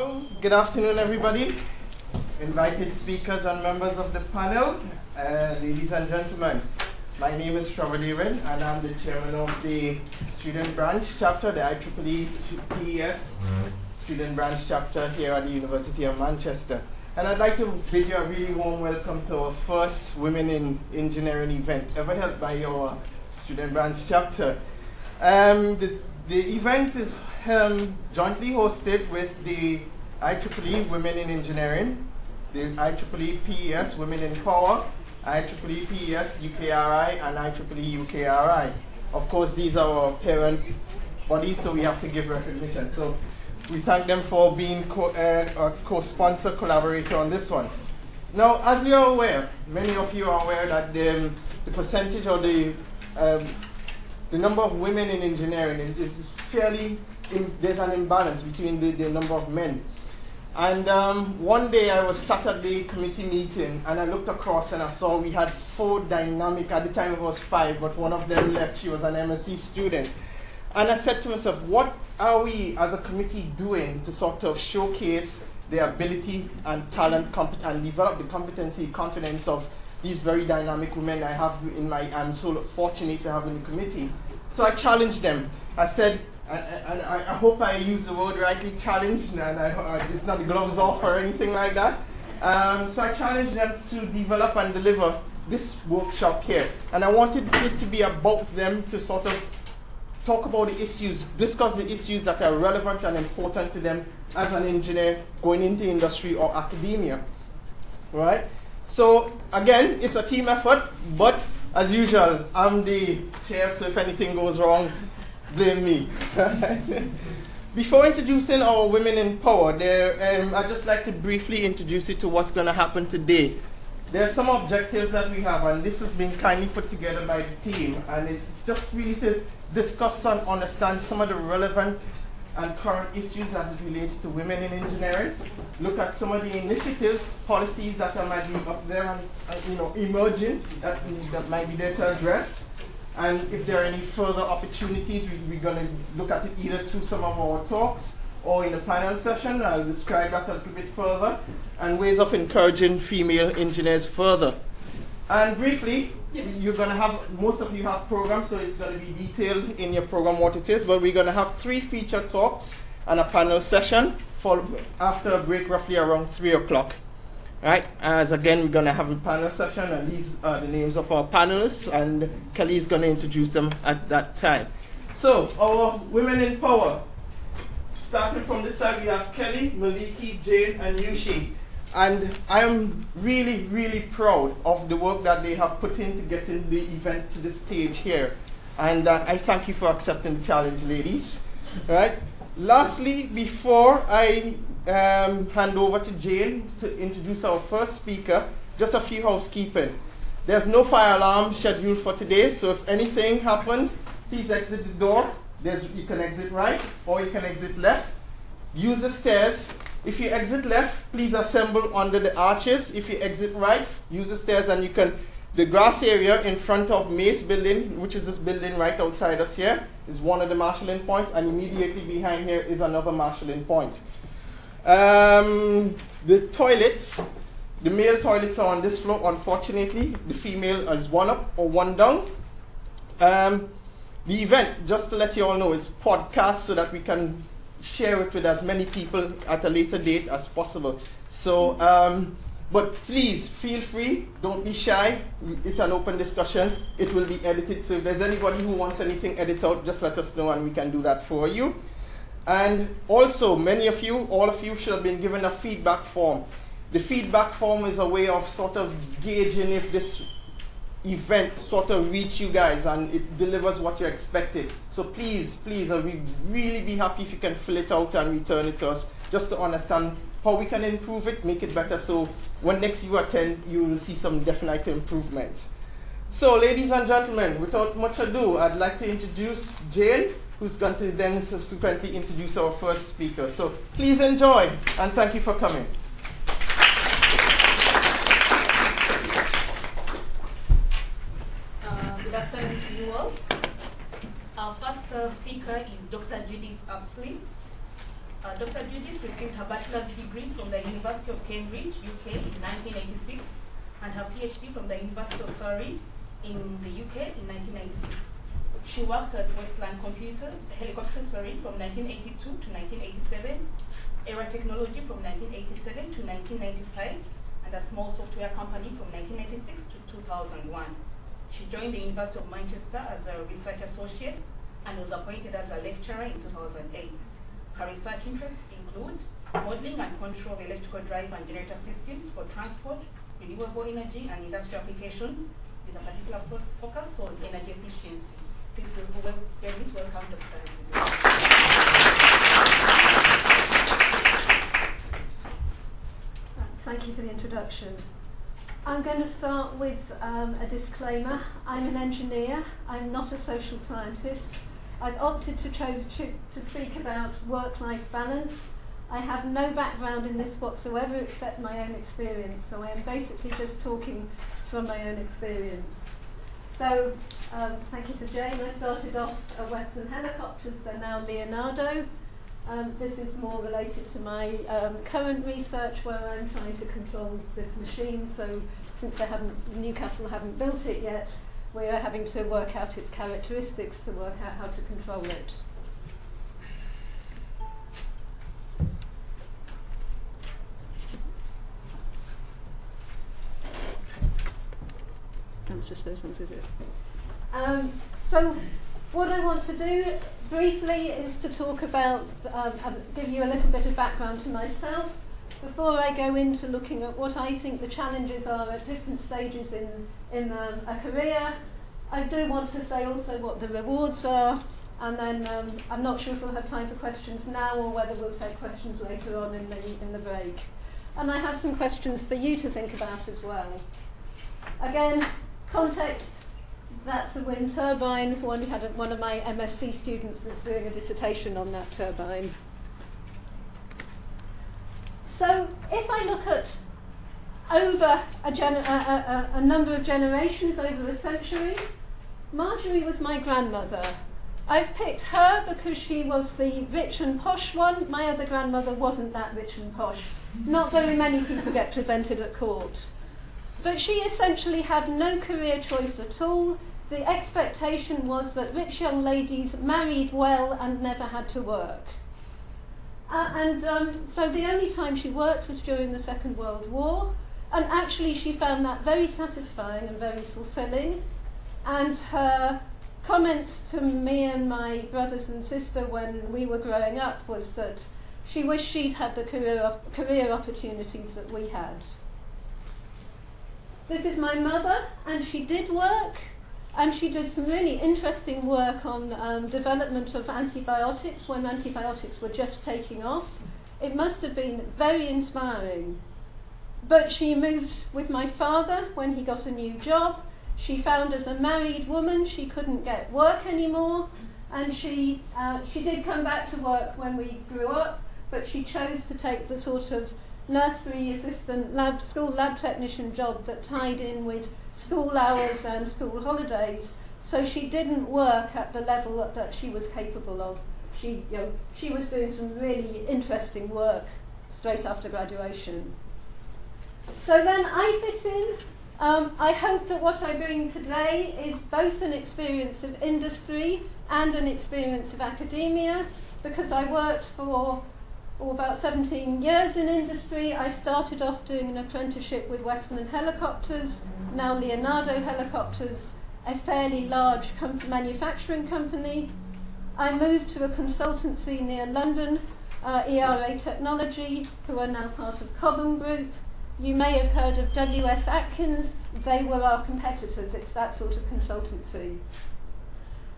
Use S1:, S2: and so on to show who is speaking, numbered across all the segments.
S1: Hello, good afternoon everybody, invited speakers and members of the panel, ladies and gentlemen. My name is Trevor David and I'm the chairman of the student branch chapter, the IEEE PES student branch chapter here at the University of Manchester. And I'd like to bid you a really warm welcome to our first Women in Engineering event ever held by our student branch chapter. The event is jointly hosted with the IEEE Women in Engineering, the IEEE PES Women in Power, IEEE PES UKRI, and IEEE UKRI. Of course, these are our parent bodies, so we have to give recognition. So we thank them for being a co-sponsor, collaborator on this one. Now, as you are aware, many of you are aware that the percentage or the number of women in engineering is fairly, there's an imbalance between the number of men. And one day I was sat at the committee meeting and I looked across and I saw we had 4 dynamic, at the time it was 5, but one of them left, she was an MSc student. And I said to myself, what are we as a committee doing to sort of showcase the ability and talent and develop the competency, confidence of these very dynamic women I have I'm so fortunate to have in the committee. So I challenged them. I said, and I hope I use the word rightly, challenged, and it's not gloves off or anything like that. So I challenged them to develop and deliver this workshop here. And I wanted it to be about them to sort of talk about the issues, discuss the issues that are relevant and important to them as an engineer going into industry or academia, right? So again, it's a team effort, but as usual, I'm the chair, so if anything goes wrong, blame me. Before introducing our Women in Power, I'd just like to briefly introduce you to what's going to happen today. There are some objectives that we have, and this has been kindly put together by the team, and it's just really to discuss and understand some of the relevant and current issues as it relates to women in engineering, look at some of the initiatives, policies that might be up there and emerging that might be there to address, and if there are any further opportunities, we're going to look at it either through some of our talks or in the panel session. I'll describe that a little bit further, and ways of encouraging female engineers further. And briefly, you're going to have, most of you have programs, so it's going to be detailed in your program what it is, but we're going to have 3 featured talks and a panel session after a break roughly around 3 o'clock. Right, as again, we're going to have a panel session, and these are the names of our panelists, and Kelly is going to introduce them at that time. So, our Women in Power. Starting from this side, we have Kelly, Maliki, Jane, and Yushi. And I am really, really proud of the work that they have put into getting the event to this stage here. And I thank you for accepting the challenge, ladies. Right? Lastly, before I hand over to Jane to introduce our first speaker, just a few housekeeping. There's no fire alarm scheduled for today, so if anything happens, please exit the door. You can exit right or you can exit left. Use the stairs. If you exit left, please assemble under the arches. If you exit right, use the stairs, and you can, the grass area in front of Mace building, which is this building right outside us here, is one of the marshalling points, and immediately behind here is another marshalling point. The toilets, the male toilets are on this floor, unfortunately. The female is one up or one down. The event, just to let you all know, is podcast so that we can share it with as many people at a later date as possible. So, but please feel free, don't be shy. It's an open discussion. It will be edited, so if there's anybody who wants anything edited out, just let us know and we can do that for you. And also, many of you, all of you should have been given a feedback form. The feedback form is a way of sort of gauging if this event sort of reach you guys and it delivers what you're expected. So please, we'd really be happy if you can fill it out and return it to us, just to understand how we can improve it, make it better, so when next you attend, you will see some definite improvements. So ladies and gentlemen, without much ado, I'd like to introduce Jane, who's going to then subsequently introduce our first speaker. So please enjoy, and thank you for coming.
S2: Good afternoon to you all. Our first speaker is Dr. Judith Apsley. Dr. Judith received her bachelor's degree from the University of Cambridge, UK in 1986, and her PhD from the University of Surrey in the UK in 1996. She worked at Westland Helicopter from 1982 to 1987, Era Technology from 1987 to 1995, and a small software company from 1996 to 2001. She joined the University of Manchester as a research associate and was appointed as a lecturer in 2008. Her research interests include modeling and control of electrical drive and generator systems for transport, renewable energy, and industrial applications, with a particular focus on energy efficiency. Please welcome Dr.
S3: Thank you for the introduction. I'm going to start with a disclaimer. I'm an engineer. I'm not a social scientist. I've opted to speak about work-life balance. I have no background in this whatsoever except my own experience, so I am basically just talking from my own experience. So, thank you to Jane. I started off at Western Helicopters, so now Leonardo. This is more related to my current research, where I'm trying to control this machine. So, since Newcastle haven't built it yet, we are having to work out its characteristics to work out how to control it. That's just those ones, is it? So what I want to do briefly is to talk about, give you a little bit of background to myself before I go into looking at what I think the challenges are at different stages in a career. I do want to say also what the rewards are, and then I'm not sure if we'll have time for questions now or whether we'll take questions later on in the break. And I have some questions for you to think about as well. Again, context, that's a wind turbine. One of my MSc students was doing a dissertation on that turbine. So if I look at over a number of generations, over a century, Marjorie was my grandmother. I've picked her because she was the rich and posh one. My other grandmother wasn't that rich and posh. Not very many people get presented at court. But she essentially had no career choice at all. The expectation was that rich young ladies married well and never had to work. So the only time she worked was during the Second World War, and actually she found that very satisfying and very fulfilling. And her comments to me and my brothers and sister when we were growing up was that she wished she'd had the career opportunities that we had. This is my mother, and she did work, and she did some really interesting work on development of antibiotics when antibiotics were just taking off. It must have been very inspiring. But she moved with my father when he got a new job. She found as a married woman she couldn't get work anymore, and she did come back to work when we grew up, but she chose to take the sort of nursery assistant school lab technician job that tied in with school hours and school holidays, so she didn't work at the level that she was capable of. She was doing some really interesting work straight after graduation. So then I fit in. I hope that what I bring today is both an experience of industry and an experience of academia, because I worked for about 17 years in industry. I started off doing an apprenticeship with Westland Helicopters, now Leonardo Helicopters, a fairly large manufacturing company. I moved to a consultancy near London, ERA Technology, who are now part of Cobham Group. You may have heard of W.S. Atkins. They were our competitors. It's that sort of consultancy.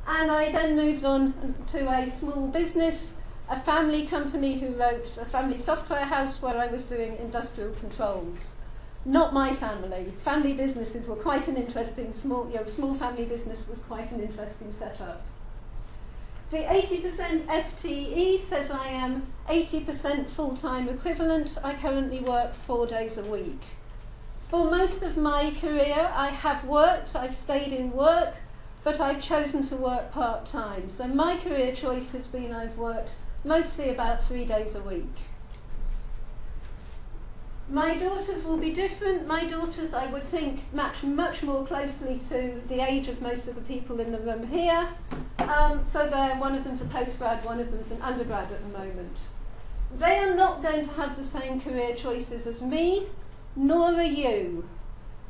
S3: And I then moved on to a small business, a family company who wrote a family software house where I was doing industrial controls. Not my family. Family businesses were quite an interesting, small family business was quite an interesting setup. The 80% FTE says I am 80% full-time equivalent. I currently work 4 days a week. For most of my career, I have worked, I've stayed in work, but I've chosen to work part-time. So my career choice has been I've worked mostly about 3 days a week. My daughters will be different. My daughters, I would think, match much more closely to the age of most of the people in the room here. So one of them's a postgrad, one of them's an undergrad at the moment. They are not going to have the same career choices as me, nor are you.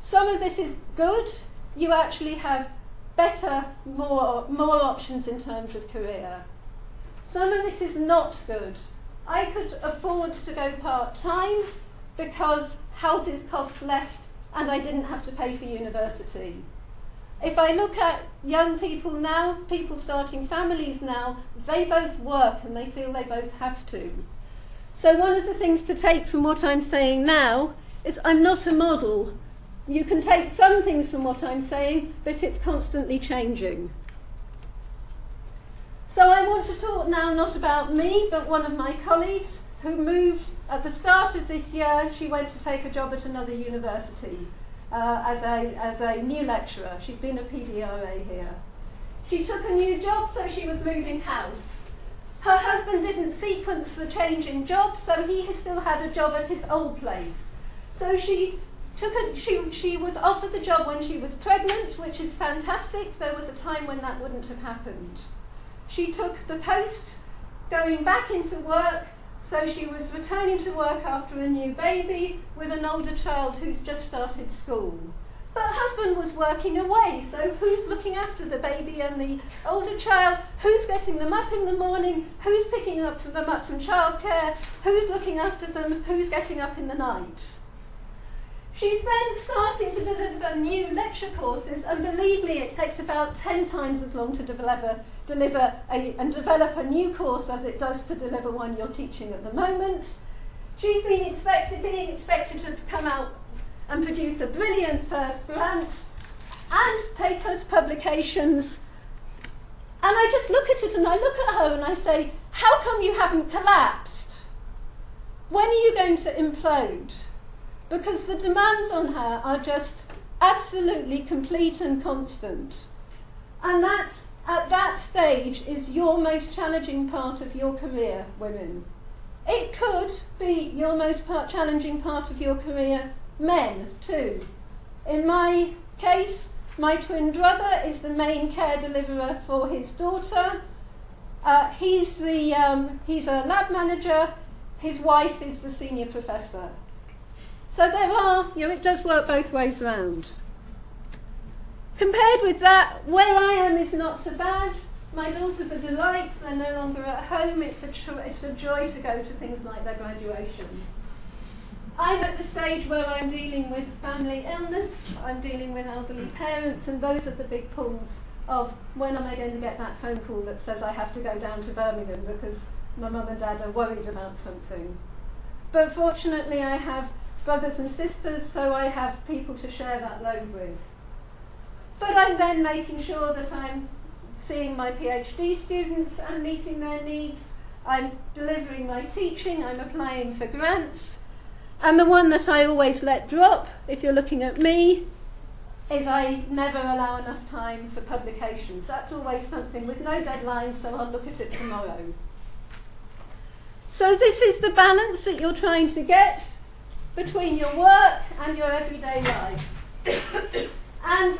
S3: Some of this is good. You actually have better, more options in terms of career. Some of it is not good. I could afford to go part-time because houses cost less and I didn't have to pay for university. If I look at young people now, people starting families now, they both work and they feel they both have to. So one of the things to take from what I'm saying now is I'm not a model. You can take some things from what I'm saying, but it's constantly changing. So I want to talk now not about me, but one of my colleagues who moved at the start of this year. She went to take a job at another university as a new lecturer. She'd been a PDRA here. She took a new job, so she was moving house. Her husband didn't sequence the change in jobs, so he still had a job at his old place. So she was offered the job when she was pregnant, which is fantastic. There was a time when that wouldn't have happened. She took the post going back into work, so she was returning to work after a new baby with an older child who's just started school. But her husband was working away, so who's looking after the baby and the older child? Who's getting them up in the morning? Who's picking them up from childcare? Who's looking after them? Who's getting up in the night? She's then starting to deliver new lecture courses, and believe me, it takes about 10 times as long to develop a new course as it does to deliver one you're teaching at the moment. She's being expected to come out and produce a brilliant first grant and papers, publications. And I just look at it and I look at her and I say, how come you haven't collapsed? When are you going to implode? Because the demands on her are just absolutely complete and constant. And that, at that stage, is your most challenging part of your career, women. It could be your most challenging part of your career, men, too. In my case, my twin brother is the main care deliverer for his daughter. He's a lab manager. His wife is the senior professor. So there are, it does work both ways round. Compared with that, where I am is not so bad. My daughters are a delight. They're no longer at home. It's a joy to go to things like their graduation. I'm at the stage where I'm dealing with family illness. I'm dealing with elderly parents, and those are the big pulls of when am I going to get that phone call that says I have to go down to Birmingham because my mum and dad are worried about something. But fortunately, I have brothers and sisters, so I have people to share that load with. But I'm then making sure that I'm seeing my PhD students and meeting their needs. I'm delivering my teaching, I'm applying for grants. And the one that I always let drop, if you're looking at me, is I never allow enough time for publications. That's always something with no deadline, so I'll look at it tomorrow. So this is the balance that you're trying to get between your work and your everyday life. And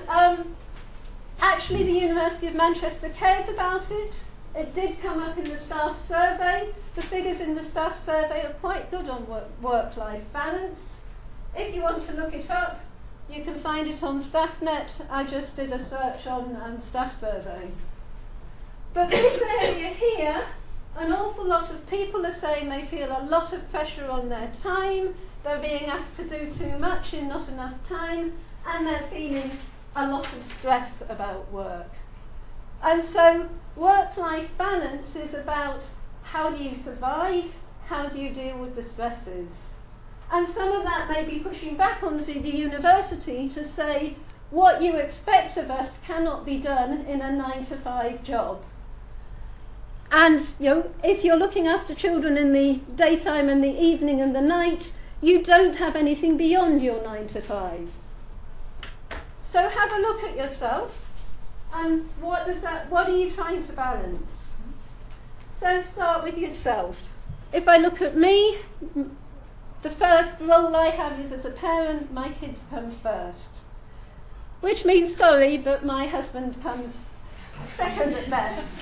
S3: actually the University of Manchester cares about it. It did come up in the staff survey. The figures in the staff survey are quite good on work-life balance. If you want to look it up, you can find it on StaffNet. I just did a search on staff survey. But this area here, an awful lot of people are saying they feel a lot of pressure on their time. They're being asked to do too much in not enough time, and they're feeling a lot of stress about work. And so work-life balance is about how do you survive, how do you deal with the stresses. And some of that may be pushing back onto the university to say what you expect of us cannot be done in a 9-to-5 job. And if you're looking after children in the daytime and the evening and the night, you don't have anything beyond your 9-to-5. So have a look at yourself and what are you trying to balance? So start with yourself. If I look at me, the first role I have is as a parent. My kids come first, which means, sorry, but my husband comes second at best.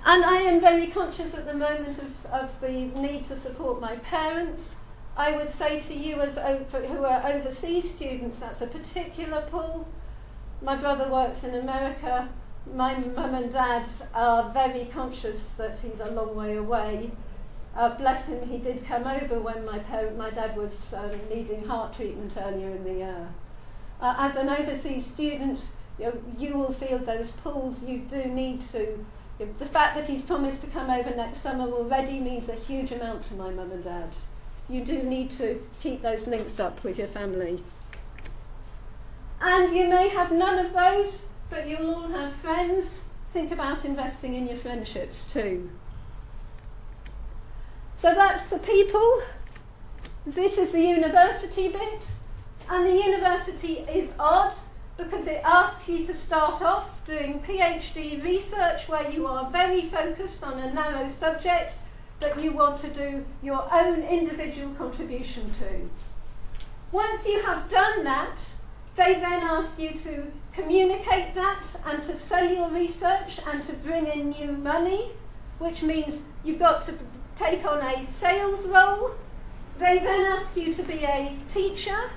S3: And I am very conscious at the moment of the need to support my parents. I would say to you who are overseas students, that's a particular pull. My brother works in America. My mum and dad are very conscious that he's a long way away. Bless him, he did come over when my dad was needing heart treatment earlier in the year. As an overseas student, you will feel those pulls. You do need to. The fact that he's promised to come over next summer already means a huge amount to my mum and dad. You do need to keep those links up with your family. And you may have none of those, but you'll all have friends. Think about investing in your friendships too. So that's the people. This is the university bit. And the university is odd because it asks you to start off doing PhD research where you are very focused on a narrow subject that you want to do your own individual contribution to. Once you have done that, they then ask you to communicate that and to sell your research and to bring in new money, which means you've got to take on a sales role. They then ask you to be a teacher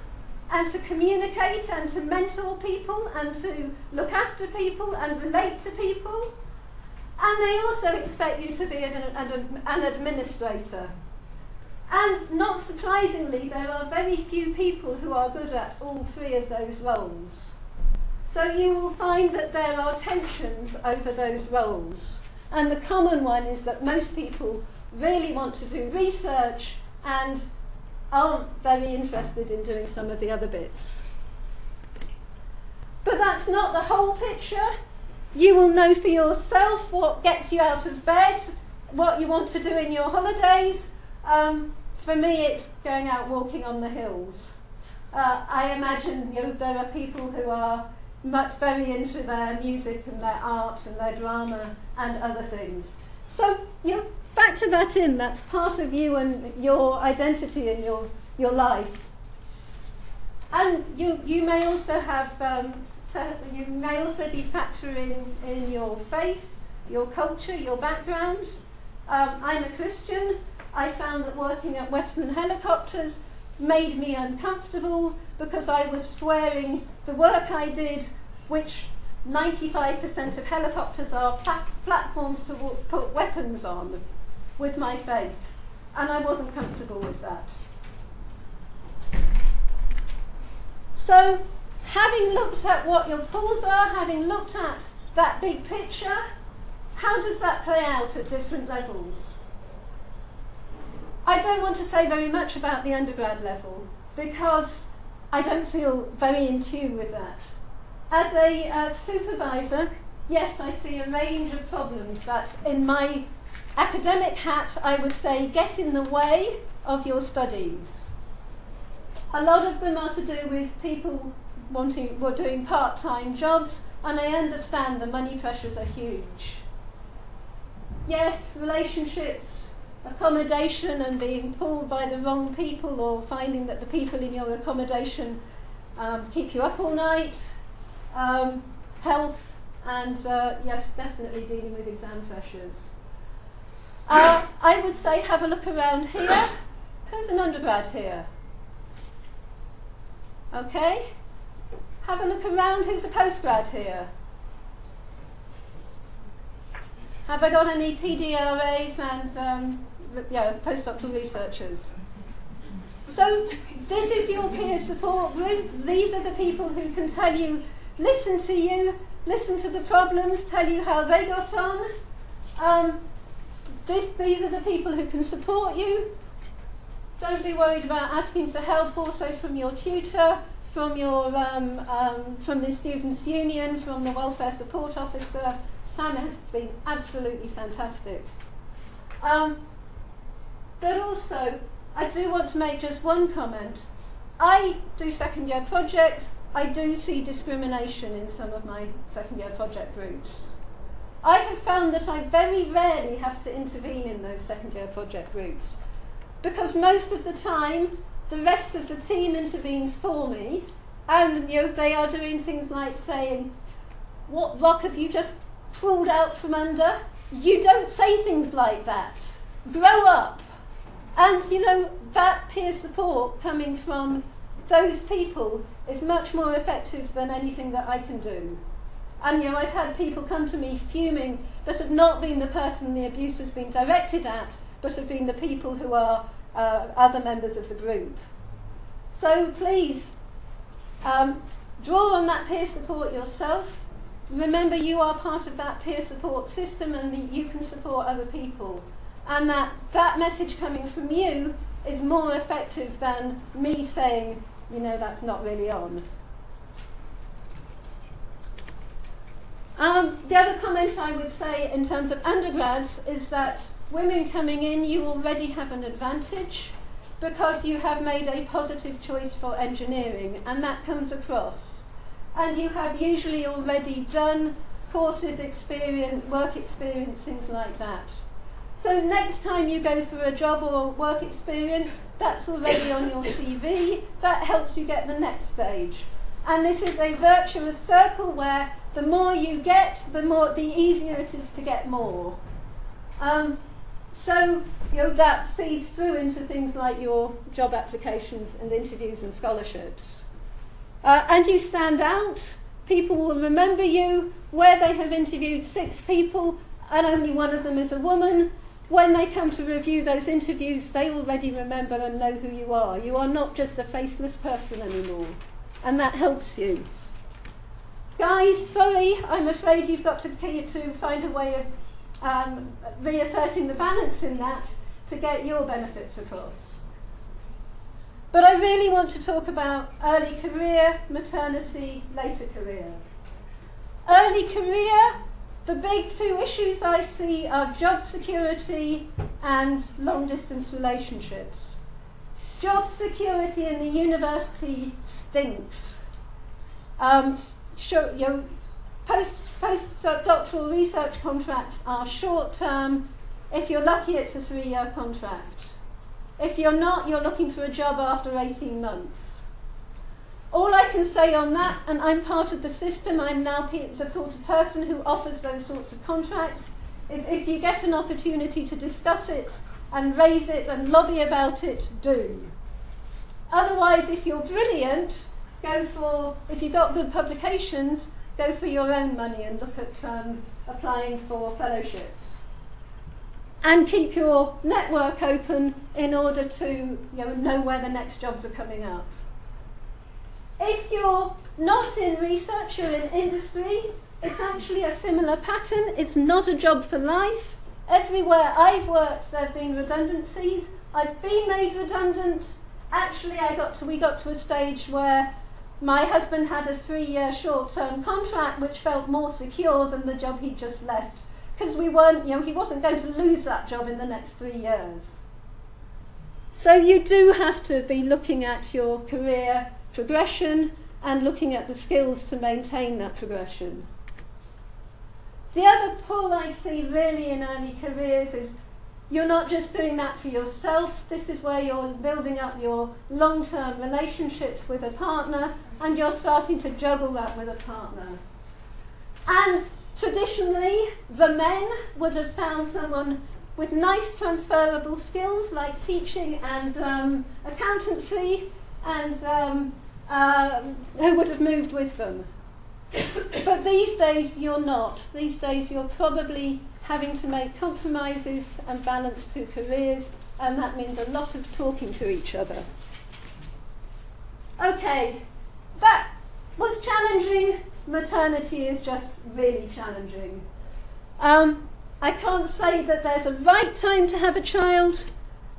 S3: and to communicate and to mentor people and to look after people and relate to people. And they also expect you to be an administrator. And not surprisingly, there are very few people who are good at all three of those roles. So you will find that there are tensions over those roles. And the common one is that most people really want to do research and aren't very interested in doing some of the other bits. But that's not the whole picture. You will know for yourself what gets you out of bed, what you want to do in your holidays. For me, it's going out walking on the hills. I imagine there are people who are very into their music and their art and their drama and other things. So factor that in. That's part of you and your identity and your life. And you may also have you may also be factoring in your faith, your culture, your background. I'm a Christian. I found that working at Western Helicopters made me uncomfortable because I was swearing the work I did, which 95% of helicopters are platforms to put weapons on, with my faith, and I wasn't comfortable with that. So, having looked at what your pulls are, having looked at that big picture, how does that play out at different levels? I don't want to say very much about the undergrad level because I don't feel very in tune with that. As a supervisor, yes, I see a range of problems that in my academic hat I would say get in the way of your studies. A lot of them are to do with people doing part-time jobs, and I understand the money pressures are huge. Yes, relationships, accommodation and being pulled by the wrong people or finding that the people in your accommodation keep you up all night, health, and yes, definitely dealing with exam pressures. I would say have a look around here. Who's an undergrad here? Okay. Have a look around. Who's a postgrad here? Have I got any PDRAs and postdoctoral researchers? So this is your peer support group. These are the people who can tell you, listen to you, listen to the problems, tell you how they got on. These are the people who can support you. Don't be worried about asking for help also from your tutor, from the Students' Union, from the Welfare Support Officer. Sam has been absolutely fantastic. But also, I do want to make just one comment. I do second year projects. I do see discrimination in some of my second year project groups. I have found that I very rarely have to intervene in those second year project groups, because most of the time the rest of the team intervenes for me, and they are doing things like saying, "What rock have you just crawled out from under? You don't say things like that. Grow up." And that peer support coming from those people is much more effective than anything that I can do. And I've had people come to me fuming that have not been the person the abuse has been directed at, but have been the people who are other members of the group. So please, draw on that peer support yourself. Remember, you are part of that peer support system, and that you can support other people. And that message coming from you is more effective than me saying, that's not really on. The other comment I would say in terms of undergrads is that women coming in, you already have an advantage because you have made a positive choice for engineering, and that comes across. And you have usually already done courses, work experience, things like that. So next time you go for a job or work experience, that's already on your CV. That helps you get the next stage. And this is a virtuous circle where the more you get, the easier it is to get more. So that feeds through into things like your job applications and interviews and scholarships. And you stand out. People will remember you. Where they have interviewed 6 people and only one of them is a woman, when they come to review those interviews, they already remember and know who you are. You are not just a faceless person anymore, and that helps you. Guys, sorry, I'm afraid you've got to find a way of reasserting the balance in that to get your benefits across. But I really want to talk about early career, maternity, later career. Early career, the big 2 issues I see are job security and long-distance relationships. Job security in the university stinks. Postdoctoral research contracts are short-term. If you're lucky, it's a 3-year contract. If you're not, you're looking for a job after 18 months. All I can say on that, and I'm part of the system, I'm now the sort of person who offers those sorts of contracts, is if you get an opportunity to discuss it and raise it and lobby about it, do. Otherwise, if you're brilliant, if you've got good publications, go for your own money and look at applying for fellowships. And keep your network open in order to know where the next jobs are coming up. If you're not in research, you're in industry, it's actually a similar pattern. It's not a job for life. Everywhere I've worked, there have been redundancies. I've been made redundant. Actually, we got to a stage where my husband had a 3-year short-term contract, which felt more secure than the job he'd just left, because he wasn't going to lose that job in the next 3 years. So you do have to be looking at your career progression and looking at the skills to maintain that progression. The other pull I see really in early careers is you're not just doing that for yourself. This is where you're building up your long-term relationships with a partner, and you're starting to juggle that with a partner. And traditionally, the men would have found someone with nice transferable skills like teaching and accountancy, and who would have moved with them. But these days you're not. These days you're probably having to make compromises and balance 2 careers, and that means a lot of talking to each other. Okay, that was challenging. Maternity is just really challenging. I can't say that there's a right time to have a child.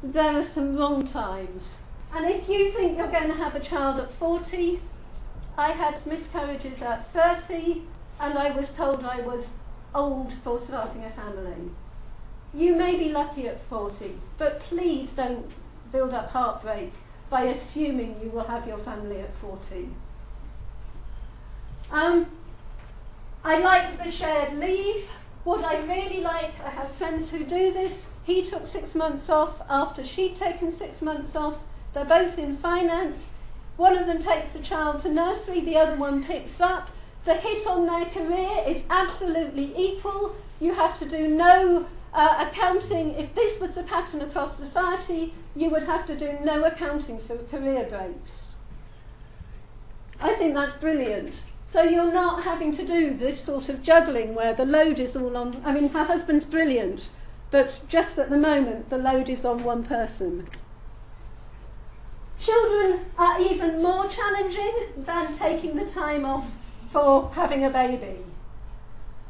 S3: There are some wrong times. And if you think you're going to have a child at 40, I had miscarriages at 30, and I was told I was old for starting a family. You may be lucky at 40, but please don't build up heartbreak by assuming you will have your family at 40. I like the shared leave. What I really like, I have friends who do this. He took 6 months off after she'd taken 6 months off. They're both in finance. One of them takes the child to nursery, the other one picks up. The hit on their career is absolutely equal. You have to do no accounting. If this was the pattern across society, you would have to do no accounting for career breaks. I think that's brilliant. So you're not having to do this sort of juggling where the load is all on, I mean, her husband's brilliant, but just at the moment, the load is on one person. Children are even more challenging than taking the time off for having a baby.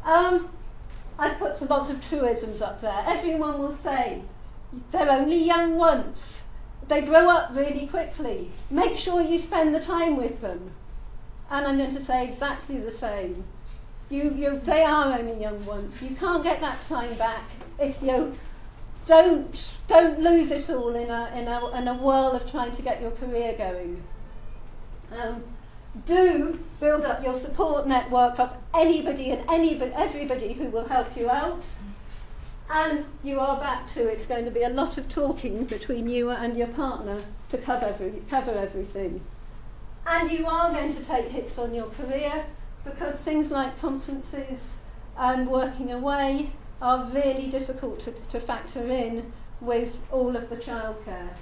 S3: I've put a lot of truisms up there. Everyone will say, they're only young once. They grow up really quickly. Make sure you spend the time with them. And I'm going to say exactly the same. They are only young once. You can't get that time back. If you don't lose it all in a whirl of trying to get your career going. Do build up your support network of anybody and everybody who will help you out. And you are back to, it's going to be a lot of talking between you and your partner to cover everything. And you are going to take hits on your career because things like conferences and working away are really difficult to factor in with all of the childcare.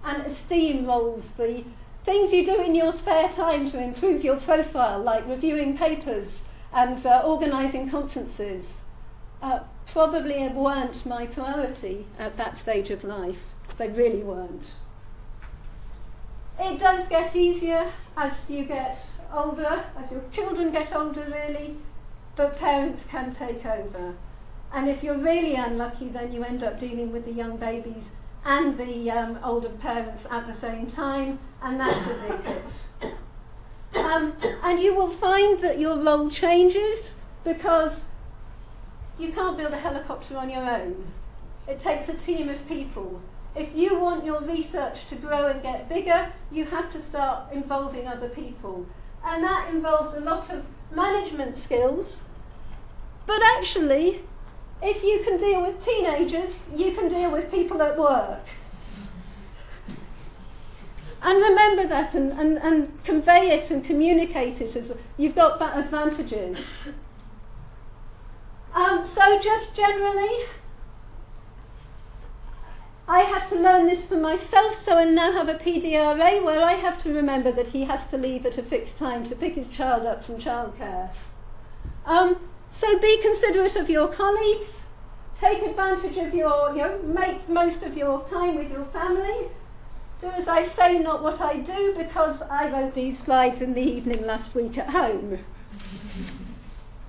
S3: And esteem roles, the things you do in your spare time to improve your profile, like reviewing papers and organising conferences, probably weren't my priority at that stage of life. They really weren't. It does get easier as you get older, as your children get older really, but parents can take over. And if you're really unlucky, then you end up dealing with the young babies and the older parents at the same time, and that's a big hit. And you will find that your role changes because you can't build a helicopter on your own. It takes a team of people. If you want your research to grow and get bigger, you have to start involving other people. And that involves a lot of management skills. But actually, if you can deal with teenagers, you can deal with people at work. And remember that and convey it and communicate it as you've got advantages. So just generally, I had to learn this for myself, so I now have a PDRA where I have to remember that he has to leave at a fixed time to pick his child up from childcare. So be considerate of your colleagues, take advantage of make most of your time with your family. Do as I say, not what I do, because I wrote these slides in the evening last week at home.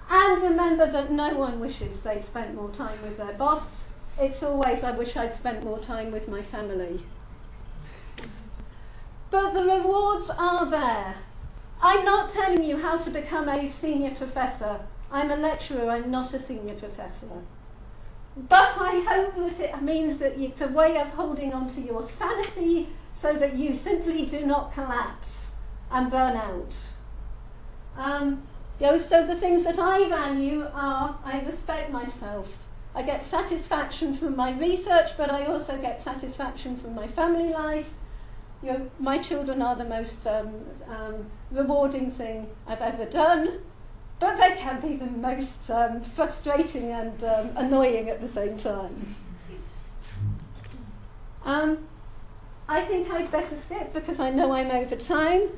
S3: And remember that no one wishes they'd spent more time with their boss. It's always, I wish I'd spent more time with my family. But the rewards are there. I'm not telling you how to become a senior professor. I'm a lecturer, I'm not a senior professor. But I hope that it means that it's a way of holding on to your sanity so that you simply do not collapse and burn out. So the things that I value are, I respect myself. I get satisfaction from my research, but I also get satisfaction from my family life. My children are the most rewarding thing I've ever done, but they can be the most frustrating and annoying at the same time. I think I'd better skip because I know I'm over time.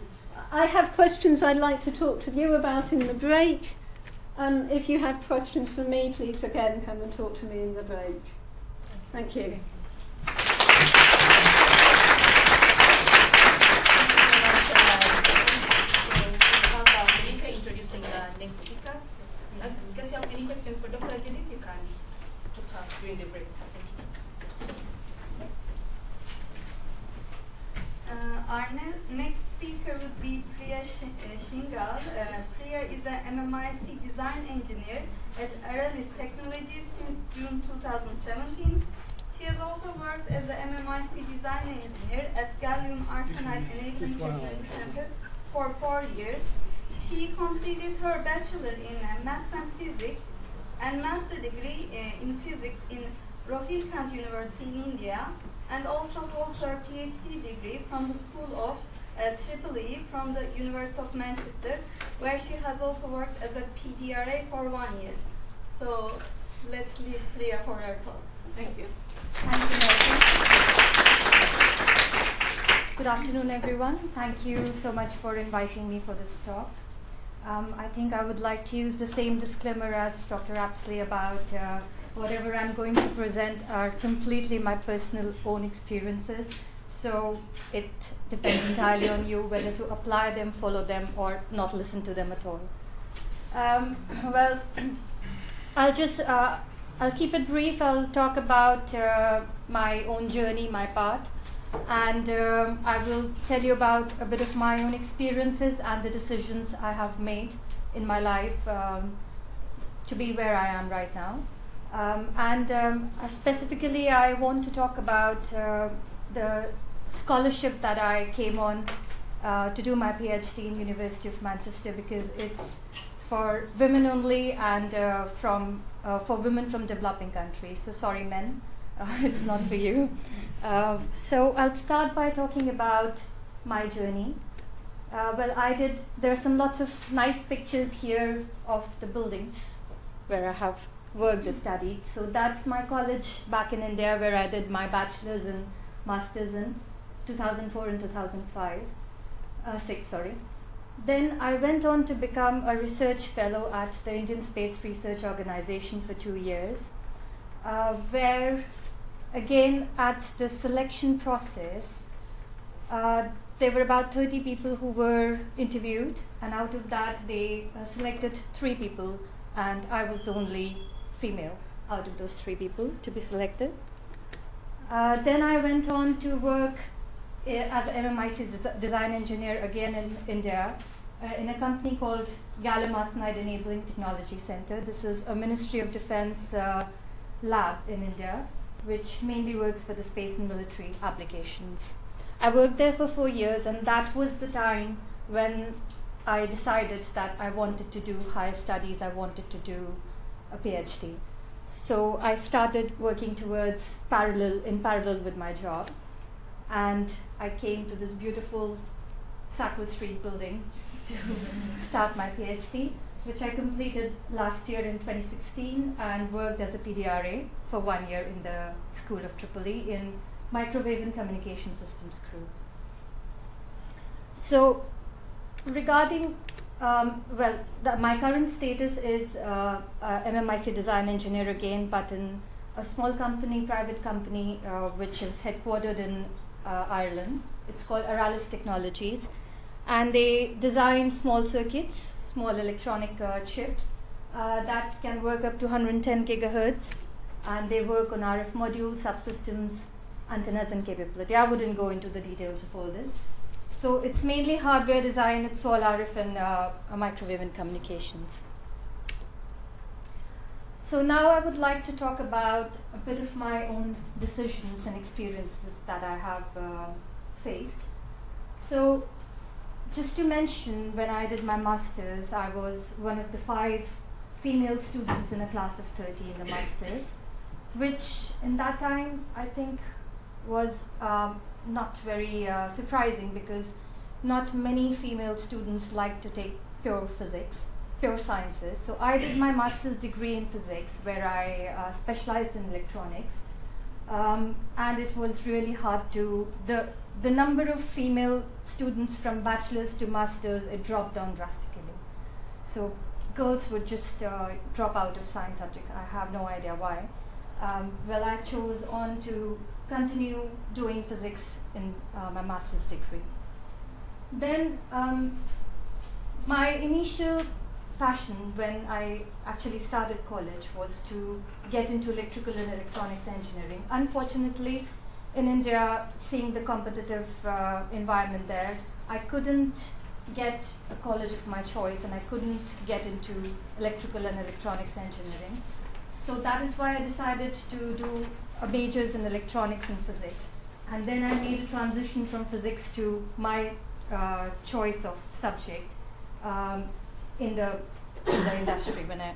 S3: I have questions I'd like to talk to you about in the break. If you have questions for me, please again come and talk to me in the break. Thank you.
S2: Introducing the next speaker. In case you have any questions for Dr. Judith, you can talk during the break.
S4: Our next speaker would be Priya Shinghal. Priya is an MMIC design engineer at Aralis Technologies since June 2017. She has also worked as an MMIC design engineer at Gallium Arsenide Enabling Technology Center for 4 years. She completed her bachelor in maths and physics and master degree in physics in Rohilkhand University in India, and also holds her PhD degree from the School of Triple E from the University of Manchester, where she has also worked as a PDRA for 1 year. So let's leave Priya for her talk.
S2: Thank you.
S5: Thank you, Nelson. Good afternoon, everyone. Thank you so much for inviting me for this talk. I think I would like to use the same disclaimer as Dr. Apsley about whatever I'm going to present are completely my personal own experiences. So it depends entirely on you whether to apply them, follow them, or not listen to them at all. Well, I'll keep it brief. I'll talk about my own journey, my path, and I will tell you about a bit of my own experiences and the decisions I have made in my life to be where I am right now. Specifically, I want to talk about the scholarship that I came on to do my PhD in University of Manchester, because it's for women only and for women from developing countries. So sorry, men, it's not for you. So I'll start by talking about my journey. Well, there are lots of nice pictures here of the buildings where I have worked or studied. So that's my college back in India, where I did my bachelor's and master's in 2004 and 6. Then I went on to become a research fellow at the Indian Space Research Organization for 2 years, where again at the selection process, there were about 30 people who were interviewed, and out of that they selected 3 people, and I was the only female out of those 3 people to be selected. Then I went on to work as an MMIC design engineer again in India, in a company called Gallium Arsenide Enabling Technology Center. This is a Ministry of Defense lab in India, which mainly works for the space and military applications. I worked there for 4 years, and that was the time when I decided that I wanted to do higher studies, I wanted to do a PhD. So I started working in parallel with my job, and I came to this beautiful Sackville Street building to start my PhD, which I completed last year in 2016, and worked as a PDRA for 1 year in the School of Triple E in Microwave and Communication Systems group. So regarding, my current status is MMIC design engineer again, but in a small company, private company, which is headquartered in Ireland. It's called Aralis Technologies, and they design small circuits, small electronic chips that can work up to 110 gigahertz, and they work on RF modules, subsystems, antennas, and capability. I wouldn't go into the details of all this. So it's mainly hardware design, it's all RF and microwave and communications. So now I would like to talk about a bit of my own decisions and experiences that I have faced. So just to mention, when I did my master's, I was one of the 5 female students in a class of 30 in the master's, which in that time I think was not very surprising, because not many female students like to take pure physics, pure sciences. So I did my master's degree in physics, where I specialized in electronics, and it was really hard to, the number of female students from bachelor's to master's, it dropped down drastically. So girls would just drop out of science subjects. I have no idea why. Well, I chose on to continue doing physics in my master's degree. Then my initial passion when I actually started college was to get into electrical and electronics engineering. Unfortunately, in India, seeing the competitive environment there, I couldn't get a college of my choice, and I couldn't get into electrical and electronics engineering. So that is why I decided to do a majors in electronics and physics. And then I made a transition from physics to my choice of subject in the in the industry when I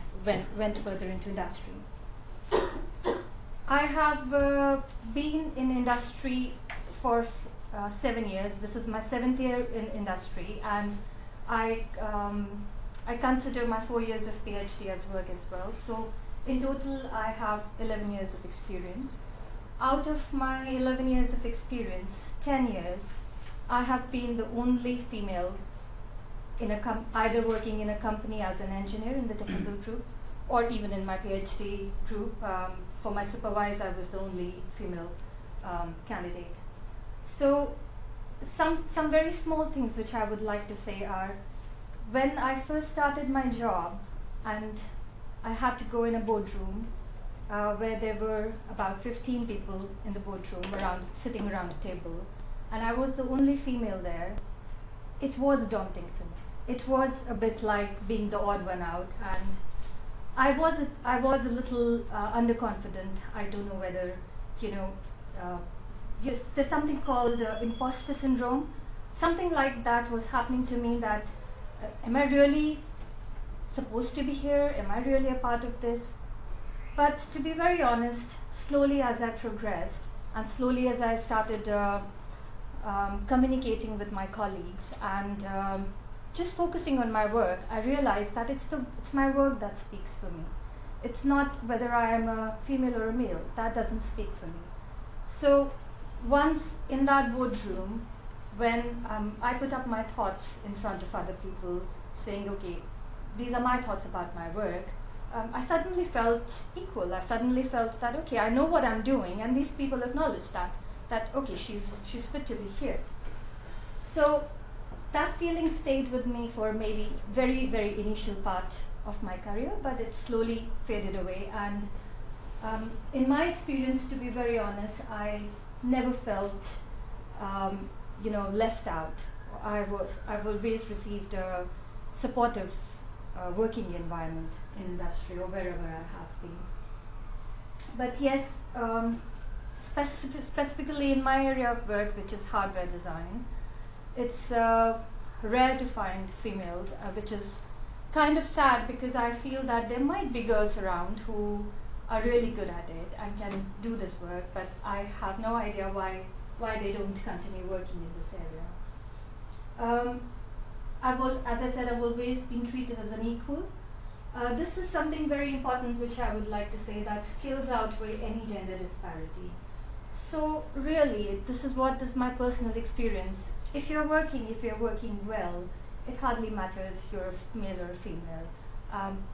S5: went further into industry. I have been in industry for 7 years. This is my 7th year in industry, and I consider my 4 years of PhD as work as well. So in total, I have 11 years of experience. Out of my 11 years of experience, 10 years, I have been the only female in either working in a company as an engineer in the technical group, or even in my PhD group. For my supervisor, I was the only female candidate. So some very small things which I would like to say are, when I first started my job and I had to go in a boardroom where there were about 15 people in the boardroom sitting around a table, and I was the only female there, it was daunting for me. It was a bit like being the odd one out, and I was a little underconfident. I don't know whether, yes, there's something called imposter syndrome. Something like that was happening to me, that am I really supposed to be here? Am I really a part of this? But to be very honest, slowly as I progressed, and slowly as I started communicating with my colleagues and just focusing on my work, I realized that it's my work that speaks for me. It's not whether I am a female or a male. That doesn't speak for me. So once in that boardroom, when I put up my thoughts in front of other people, saying, okay, these are my thoughts about my work, I suddenly felt equal. I suddenly felt that, okay, I know what I'm doing, and these people acknowledge that okay, she's fit to be here. So that feeling stayed with me for maybe very, very initial part of my career, but it slowly faded away. And in my experience, to be very honest, I never felt left out. I've always received a supportive working environment in industry or wherever I have been. But yes, specifically in my area of work, which is hardware design, it's rare to find females, which is kind of sad, because I feel that there might be girls around who are really good at it and can do this work, but I have no idea why they don't continue working in this area. As I said, I've always been treated as an equal. This is something very important which I would like to say, that skills outweigh any gender disparity. So really, this is what is my personal experience. If you're working well, it hardly matters if you're a male or a female.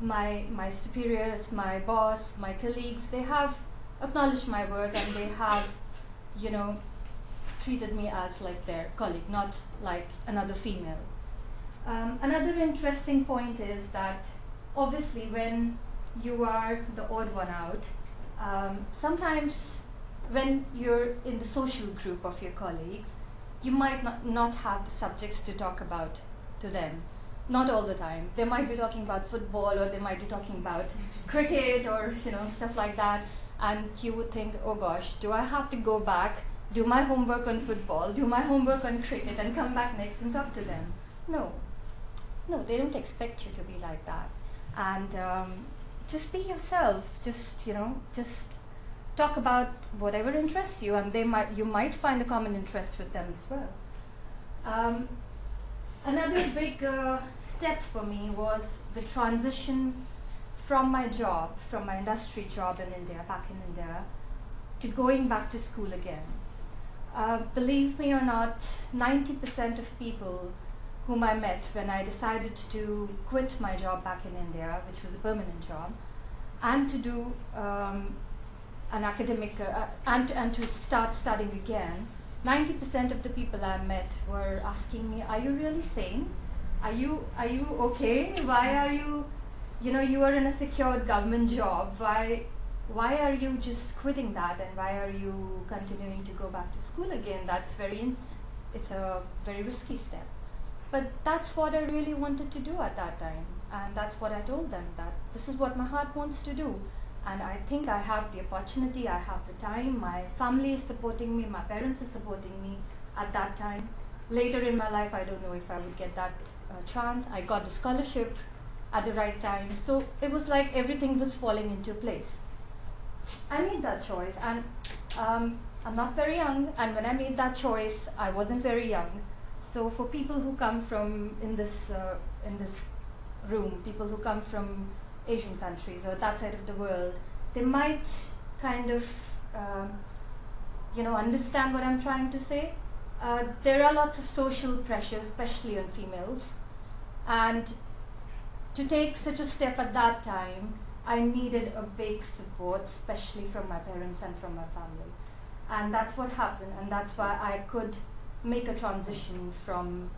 S5: My superiors, my boss, my colleagues, they have acknowledged my work, and they have, treated me as like their colleague, not like another female. Another interesting point is that obviously when you are the odd one out, sometimes when you're in the social group of your colleagues, you might not have the subjects to talk about to them. Not all the time. They might be talking about football, or they might be talking about cricket, or stuff like that, and you would think, oh gosh, do I have to go back, do my homework on football, do my homework on cricket, and come back next and talk to them? No, they don't expect you to be like that. And just be yourself. Just talk about whatever interests you, and you might find a common interest with them as well. Another big step for me was the transition from my industry job in India, back in India, to going back to school again. Believe me or not, 90% of people whom I met when I decided to quit my job back in India, which was a permanent job, and to do an academic, and to start studying again, 90% of the people I met were asking me, are you really sane? Are you okay? Why are you, you are in a secured government job. Why are you just quitting that, and why are you continuing to go back to school again? It's a very risky step. But that's what I really wanted to do at that time. And that's what I told them, that this is what my heart wants to do. And I think I have the opportunity, I have the time, my family is supporting me, my parents are supporting me at that time. Later in my life, I don't know if I would get that chance. I got the scholarship at the right time. So it was like everything was falling into place. I made that choice, and I'm not very young, and when I made that choice, I wasn't very young. So for people who come from, in this room, people who come from Asian countries or that side of the world, they might kind of understand what I'm trying to say. There are lots of social pressures, especially on females, and to take such a step at that time, I needed a big support, especially from my parents and from my family. And that's what happened, and that's why I could make a transition from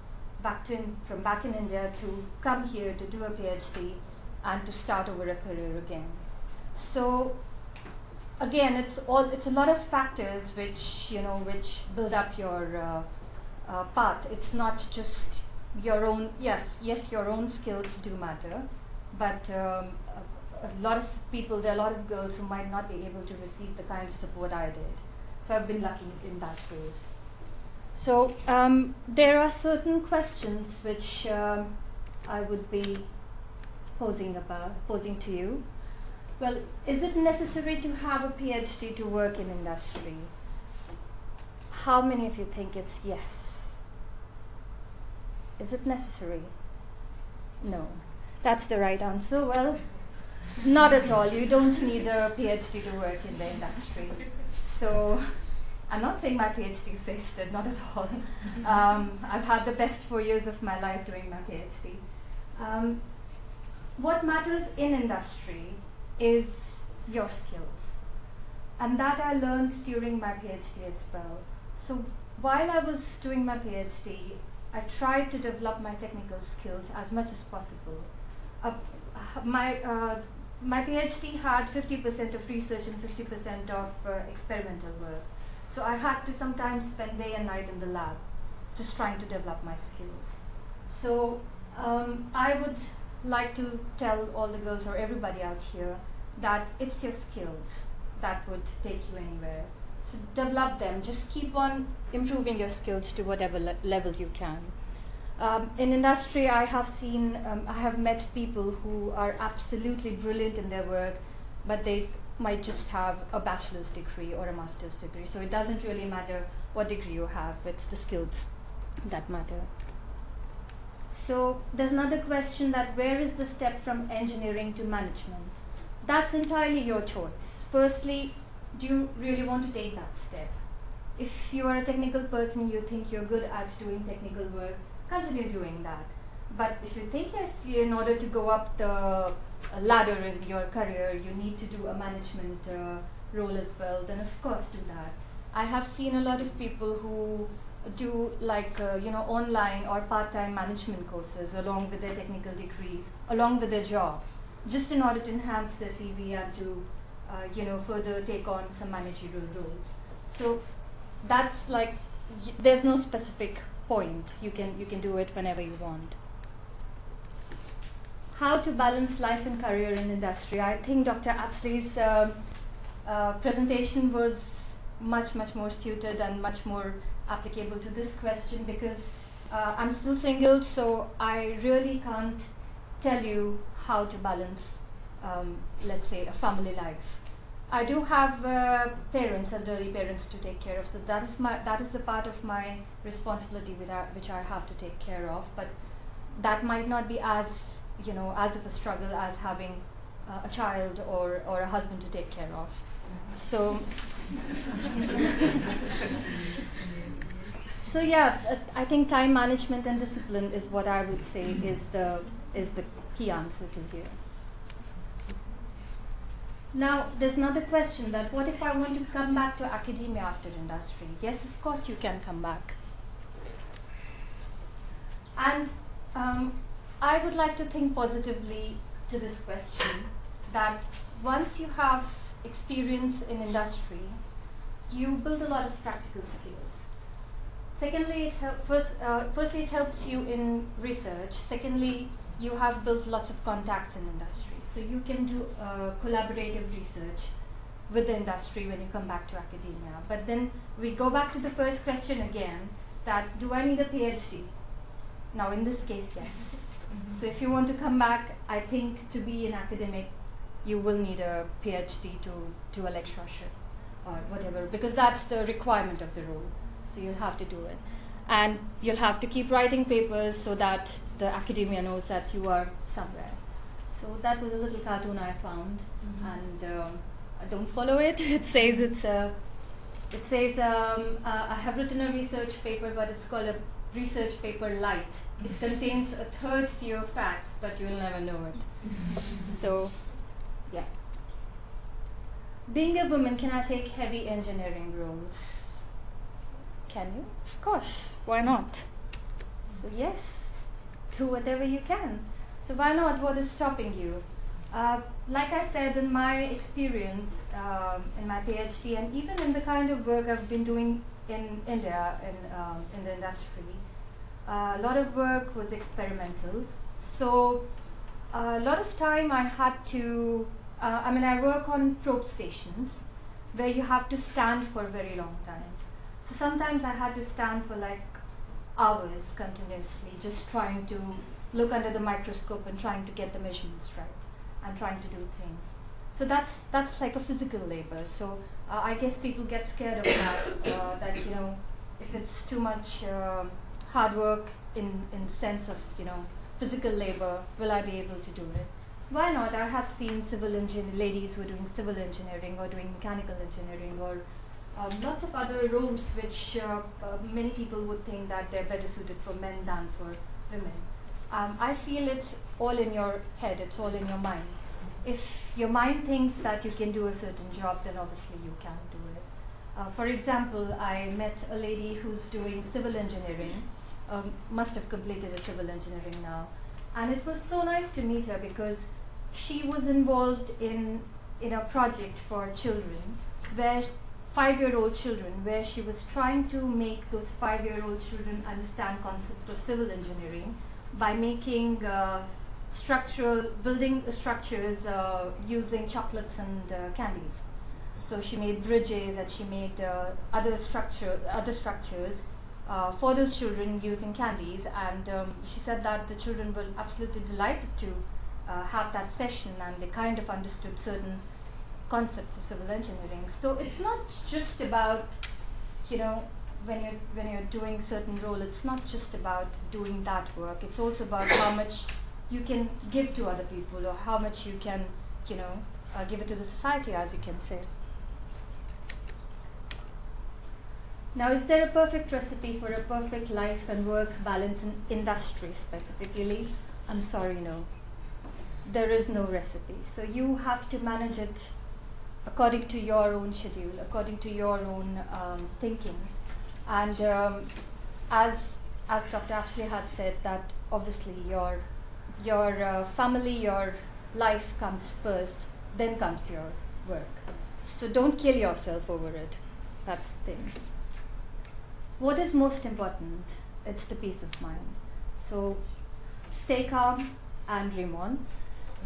S5: back in India to come here to do a PhD and to start over a career again. So again, it's a lot of factors which build up your path. It's not just your own. Yes, your own skills do matter, but a lot of people, there are a lot of girls who might not be able to receive the kind of support I did. So I've been lucky in that ways. So there are certain questions which I would be posing to you. Well, is it necessary to have a PhD to work in industry? How many of you think it's yes? Is it necessary? No. That's the right answer. Well, not at all. You don't need a PhD to work in the industry. So I'm not saying my PhD is wasted, not at all. I've had the best 4 years of my life doing my PhD. What matters in industry is your skills. And that I learned during my PhD as well. So while I was doing my PhD, I tried to develop my technical skills as much as possible. My PhD had 50% of research and 50% of experimental work. So I had to sometimes spend day and night in the lab just trying to develop my skills. So I would like to tell all the girls or everybody out here that it's your skills that would take you anywhere. So develop them. Just keep on improving your skills to whatever level you can. In industry, I have met people who are absolutely brilliant in their work, but they might just have a bachelor's degree or a master's degree. So it doesn't really matter what degree you have, it's the skills that matter. So there's another question that where is the step from engineering to management? That's entirely your choice. Firstly, do you really want to take that step? If you are a technical person, you think you're good at doing technical work, continue doing that. But if you think, yes, in order to go up the ladder in your career, you need to do a management role as well, then of course do that. I have seen a lot of people who do online or part-time management courses along with their technical degrees, along with their job, just in order to enhance their CV and to further take on some managerial roles. So that's like, there's no specific point. You can do it whenever you want. How to balance life and career in industry. I think Dr. Apsley's presentation was much more suited and much more applicable to this question, because I'm still single, so I really can't tell you how to balance, let's say, a family life. I do have parents, elderly parents to take care of, so that is the part of my responsibility which I have to take care of. But that might not be as of a struggle as having a child or a husband to take care of. So, so yeah, I think time management and discipline is what I would say is the key answer to here. Now, there's another question that what if I want to come back to academia after industry? Yes, of course you can come back. And I would like to think positively to this question, that once you have experience in industry, you build a lot of practical skills. Secondly, firstly, it helps you in research. Secondly, you have built lots of contacts in industry. So you can do collaborative research with the industry when you come back to academia. But then we go back to the first question again, that do I need a PhD? Now in this case, yes. So if you want to come back, I think to be an academic, you will need a PhD to do a lectureship or whatever, because that's the requirement of the role. So you'll have to do it. And you'll have to keep writing papers so that the academia knows that you are somewhere. So that was a little cartoon I found, and I don't follow it. It says I have written a research paper, but it's called a research paper light. It contains a third fewer facts, but you'll never know it. So, yeah. Being a woman, can I take heavy engineering roles? Can you? Of course. Why not? So yes, do whatever you can. So why not? What is stopping you? Like I said, in my experience, in my PhD, and even in the kind of work I've been doing in India, in the industry, a lot of work was experimental. So a lot of time I had to, I work on probe stations where you have to stand for very long times. So sometimes I had to stand for like hours continuously, just trying to look under the microscope and trying to get the measurements right and trying to do things. So that's like a physical labor. So I guess people get scared of that, that if it's too much hard work in the sense of physical labor, will I be able to do it? Why not? I have seen ladies who are doing civil engineering or doing mechanical engineering or lots of other roles which many people would think that they're better suited for men than for women. I feel it's all in your head, it's all in your mind. If your mind thinks that you can do a certain job, then obviously you can do it. For example, I met a lady who's doing civil engineering, must have completed a civil engineering now. And it was so nice to meet her because she was involved in a project for children, where 5-year-old children, where she was trying to make those 5-year-old children understand concepts of civil engineering by making building structures using chocolates and candies. So she made bridges and she made other structures for those children using candies, and she said that the children were absolutely delighted to have that session, and they kind of understood certain concepts of civil engineering. So it's not just about, when you're doing certain role, it's not just about doing that work. It's also about how much you can give to other people, or how much you can, give it to the society, as you can say. Now, is there a perfect recipe for a perfect life and work balance in industry specifically? I'm sorry, no. There is no recipe. So you have to manage it according to your own schedule, according to your own thinking. And as Dr. Apsley had said, that obviously your family, your life comes first, then comes your work. So don't kill yourself over it. That's the thing. What is most important? It's the peace of mind. So stay calm and dream on.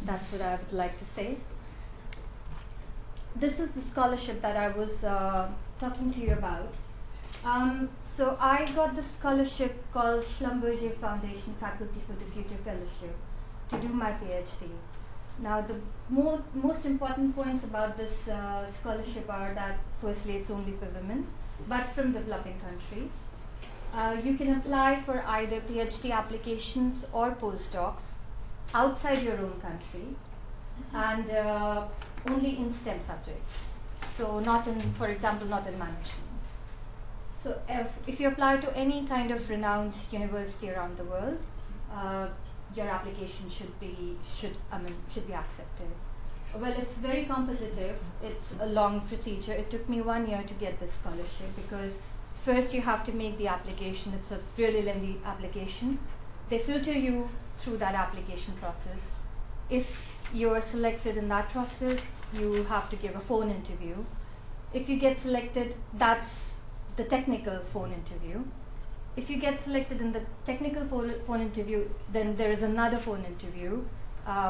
S5: That's what I would like to say. This is the scholarship that I was talking to you about. So I got the scholarship called Schlumberger Foundation Faculty for the Future Fellowship to do my PhD. Now the most important points about this scholarship are that firstly it's only for women, but from developing countries. You can apply for either PhD applications or postdocs outside your own country, and only in STEM subjects. So not in, for example, not in management. So if you apply to any kind of renowned university around the world, your application should be accepted. Well, it's very competitive. It's a long procedure. It took me 1 year to get this scholarship because first you have to make the application. It's a really lengthy application. They filter you through that application process. If you are selected in that process, you have to give a phone interview. If you get selected, that's the technical phone interview. If you get selected in the technical phone interview, then there is another phone interview,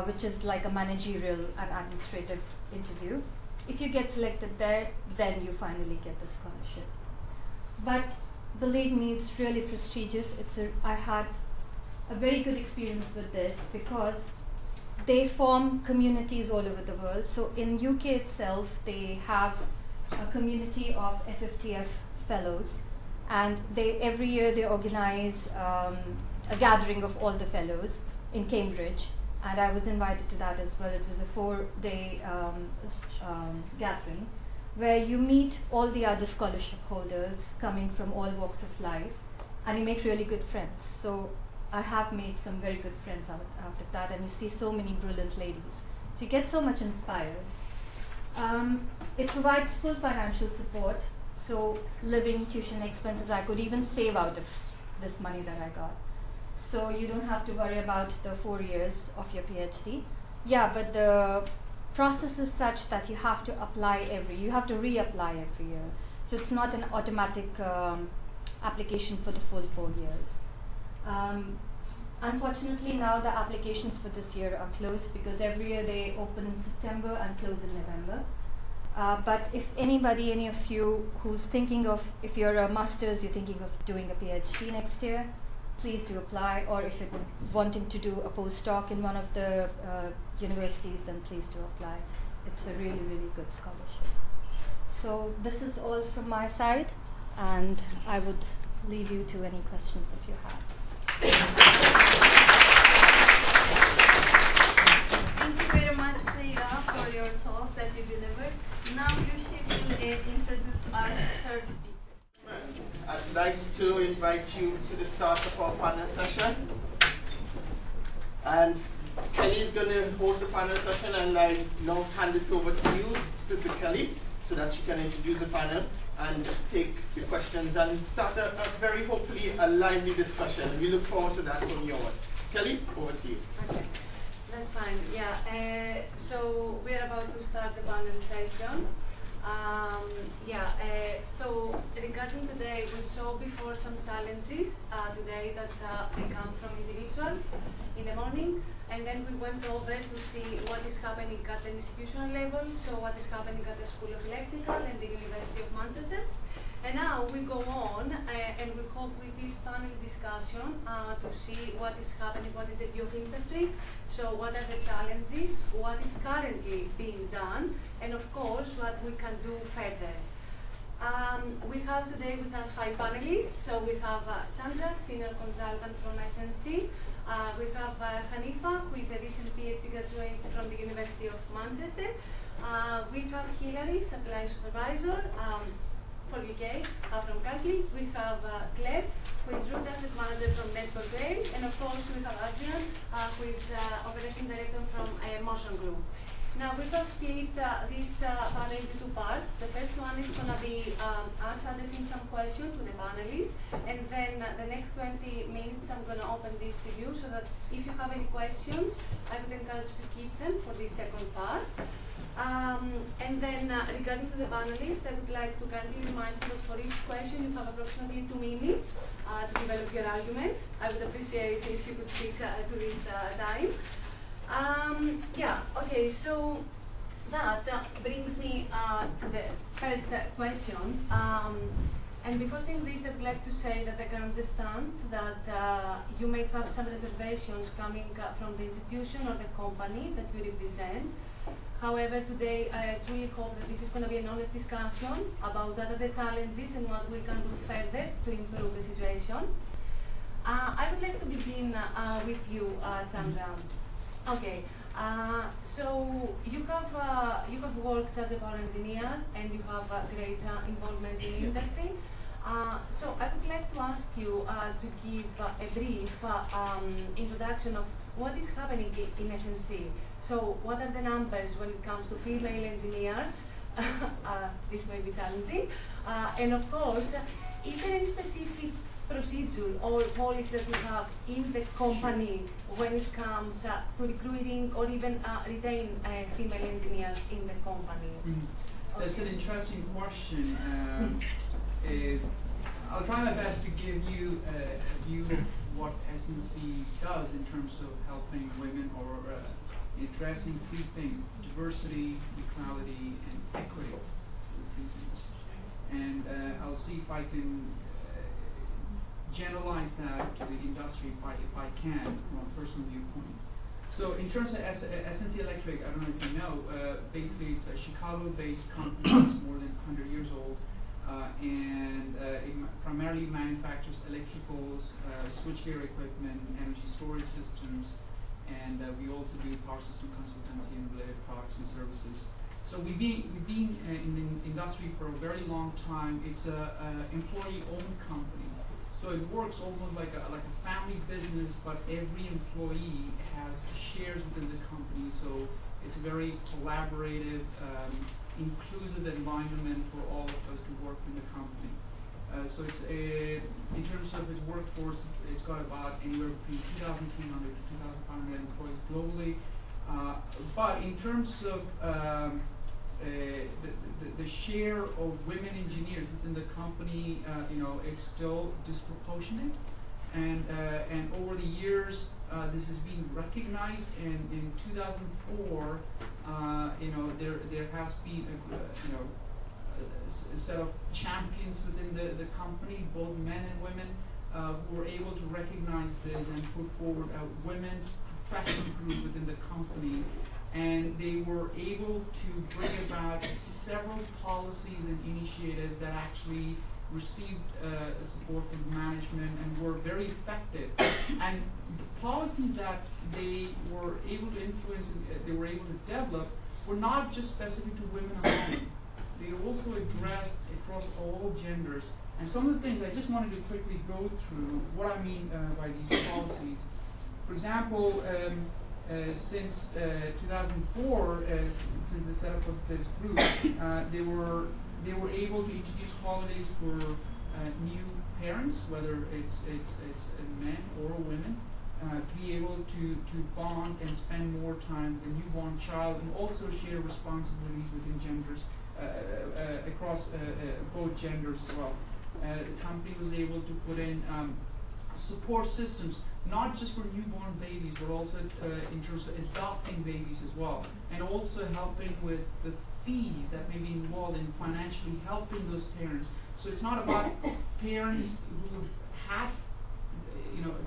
S5: which is like a managerial and administrative interview. If you get selected there, then you finally get the scholarship. But believe me, it's really prestigious. I had a very good experience with this because they form communities all over the world. So in UK itself, they have a community of FFTF fellows, and every year they organize a gathering of all the fellows in Cambridge, and I was invited to that as well. It was a 4-day gathering where you meet all the other scholarship holders coming from all walks of life, and you make really good friends. So I have made some very good friends out of that, and you see so many brilliant ladies. So you get so much inspired. It provides full financial support, so living, tuition expenses, I could even save out of this money that I got. So you don't have to worry about the 4 years of your PhD. Yeah, but the process is such that you have to you have to reapply every year. So it's not an automatic application for the full 4 years. Unfortunately, now the applications for this year are closed because every year they open in September and close in November. But if any of you who's thinking of, if you're a master's, you're thinking of doing a PhD next year, please do apply. Or if you're wanting to do a postdoc in one of the universities, then please do apply. It's a really, really good scholarship. So this is all from my side, and I would leave you to any questions if you have.
S4: Thank you very much, Priya, for your talk that you delivered. Now she will introduce our third speaker.
S1: I'd like to invite you to the start of our panel session. And Kelly is going to host the panel session, and I now hand it over to you, to Kelly, so that she can introduce the panel and take the questions and start a very, hopefully, a lively discussion. We look forward to that from your end. Kelly, over to you.
S6: Okay, that's fine. Yeah, so we're about to start the panel session. So regarding today, we saw before some challenges today that they come from individuals in the morning, and then we went over to see what is happening at the institutional level, so what is happening at the School of Electrical and the University of Manchester. And now we go on and we hope with this panel discussion to see what is happening, what is the view of industry, so what are the challenges, what is currently being done, and of course what we can do further. We have today with us 5 panelists. So we have Chandra, Senior Consultant from SNC. We have Hanifa, who is a recent PhD graduate from the University of Manchester. We have Hilary, Supply Supervisor for UK from Cargill. We have Claire, who is Root Asset Manager from Network Rail. And of course, we have Adrian, who is Operating Director from Motion Group. Now, we have split this panel into 2 parts. The first one is going to be us addressing some questions to the panelists, and then the next 20 minutes I'm going to open this to you, so that if you have any questions, I would encourage you to keep them for this second part. And then regarding to the panelists, I would like to kindly remind you that for each question you have approximately 2 minutes to develop your arguments. I would appreciate if you could stick to this time. Okay, so that brings me to the first question. And before saying this, I'd like to say that I can understand that you may have some reservations coming from the institution or the company that you represent. However, today I truly hope that this is going to be an honest discussion about what are the challenges and what we can do further to improve the situation. I would like to begin with you, Chandra. Okay, so you have worked as a power engineer and you have great involvement in the industry. So I would like to ask you to give a brief introduction of what is happening in SNC. So what are the numbers when it comes to female engineers? This may be challenging. And of course, is there any specific procedure or policy that we have in the company when it comes to recruiting or even retain female engineers in the company?
S7: That's an interesting question. I'll try my best to give you a view of what SNC does in terms of helping women or addressing 3 things: diversity, equality, and equity. 3 things. And I'll see if I can generalize that to the industry if I can from a personal viewpoint. So in terms of SNC Electric, I don't know if you know, basically it's a Chicago-based company that's more than 100 years old, and it primarily manufactures electricals, switchgear equipment, energy storage systems, and we also do power system consultancy and related products and services. So we've been in the industry for a very long time. It's an employee-owned company. So it works almost like a family business, but every employee has shares within the company. So it's a very collaborative, inclusive environment for all of us to work in the company. So it's in terms of its workforce, it's got about anywhere between 2,300 to 2,500 employees globally. But in terms of the share of women engineers within the company, it's still disproportionate, and over the years this has been recognized. And in 2004, there has been a set of champions within the company, both men and women, who were able to recognize this and put forward a women's professional group within the company. And they were able to bring about several policies and initiatives that actually received support from management and were very effective. And the policies that they were able to influence and they were able to develop were not just specific to women alone. They also addressed across all genders. And some of the things I just wanted to quickly go through what I mean by these policies. For example, since 2004, since the setup of this group, they were able to introduce holidays for new parents, whether it's men or women, to be able to bond and spend more time with a newborn child, and also share responsibilities within genders across both genders as well. The company was able to put in support systems, not just for newborn babies, but also in terms of adopting babies as well, and also helping with the fees that may be involved in financially helping those parents. So it's not about parents who have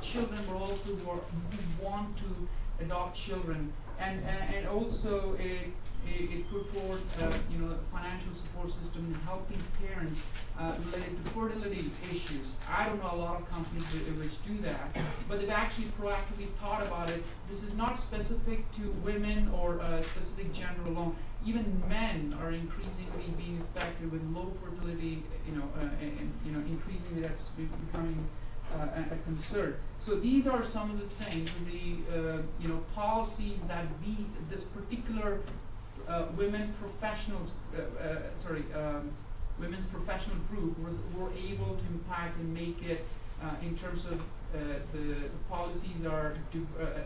S7: children, but also who want to adopt children, and also it put forward a financial support system in helping parents related to fertility issues. I don't know a lot of companies which do that, but they've actually proactively thought about it. This is not specific to women or a specific gender alone. Even men are increasingly being affected with low fertility, increasingly that's becoming a concern. So these are some of the things, the policies that this particular women's professional group were able to impact and make it in terms of the policies are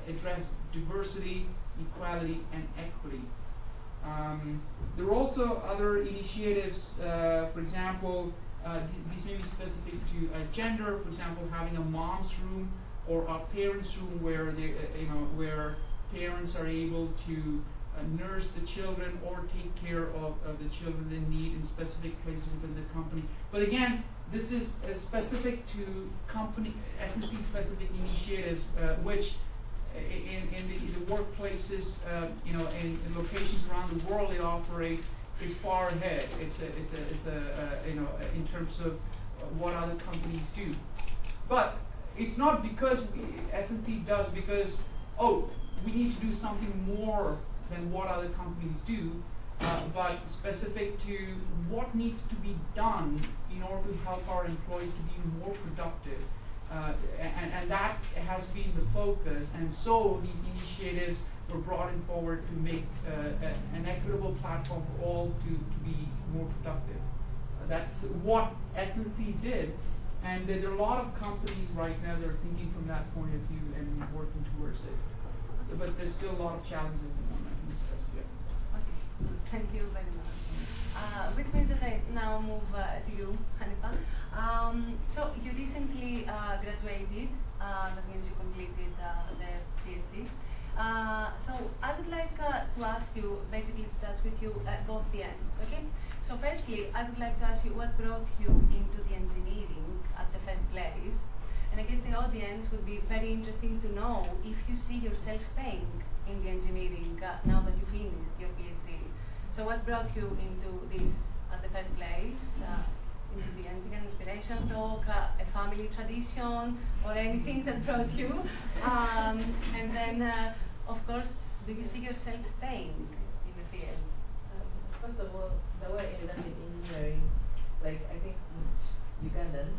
S7: address diversity, equality, and equity. There were also other initiatives, for example, these may be specific to gender, for example, having a mom's room or a parents' room where where parents are able to nurse the children or take care of the children in need in specific places within the company. But again, this is specific to company SNC specific initiatives, which in the workplaces, in locations around the world they operate is far ahead. It's in terms of what other companies do. But it's not because SNC does because we need to do something more than what other companies do, but specific to what needs to be done in order to help our employees to be more productive. And that has been the focus, and so these initiatives were brought in forward to make an equitable platform for all to be more productive. That's what SNC did, and there are a lot of companies right now that are thinking from that point of view and working towards it. But there's still a lot of challenges at the moment.
S6: Okay, thank you very much. Which means that I now move to you, Hanifa. So you recently graduated, that means you completed the PhD. So I would like to ask you, basically to touch with you at both the ends, okay? So firstly, I would like to ask you what brought you into the engineering at the first place, audience would be very interesting to know if you see yourself staying in the engineering now that you finished your PhD. So what brought you into this at the first place? Into the Antican inspiration talk, a family tradition, or anything that brought you? And then, of course, do you see yourself staying in the field?
S8: First of all, the way I ended up in engineering, like I think most Ugandans,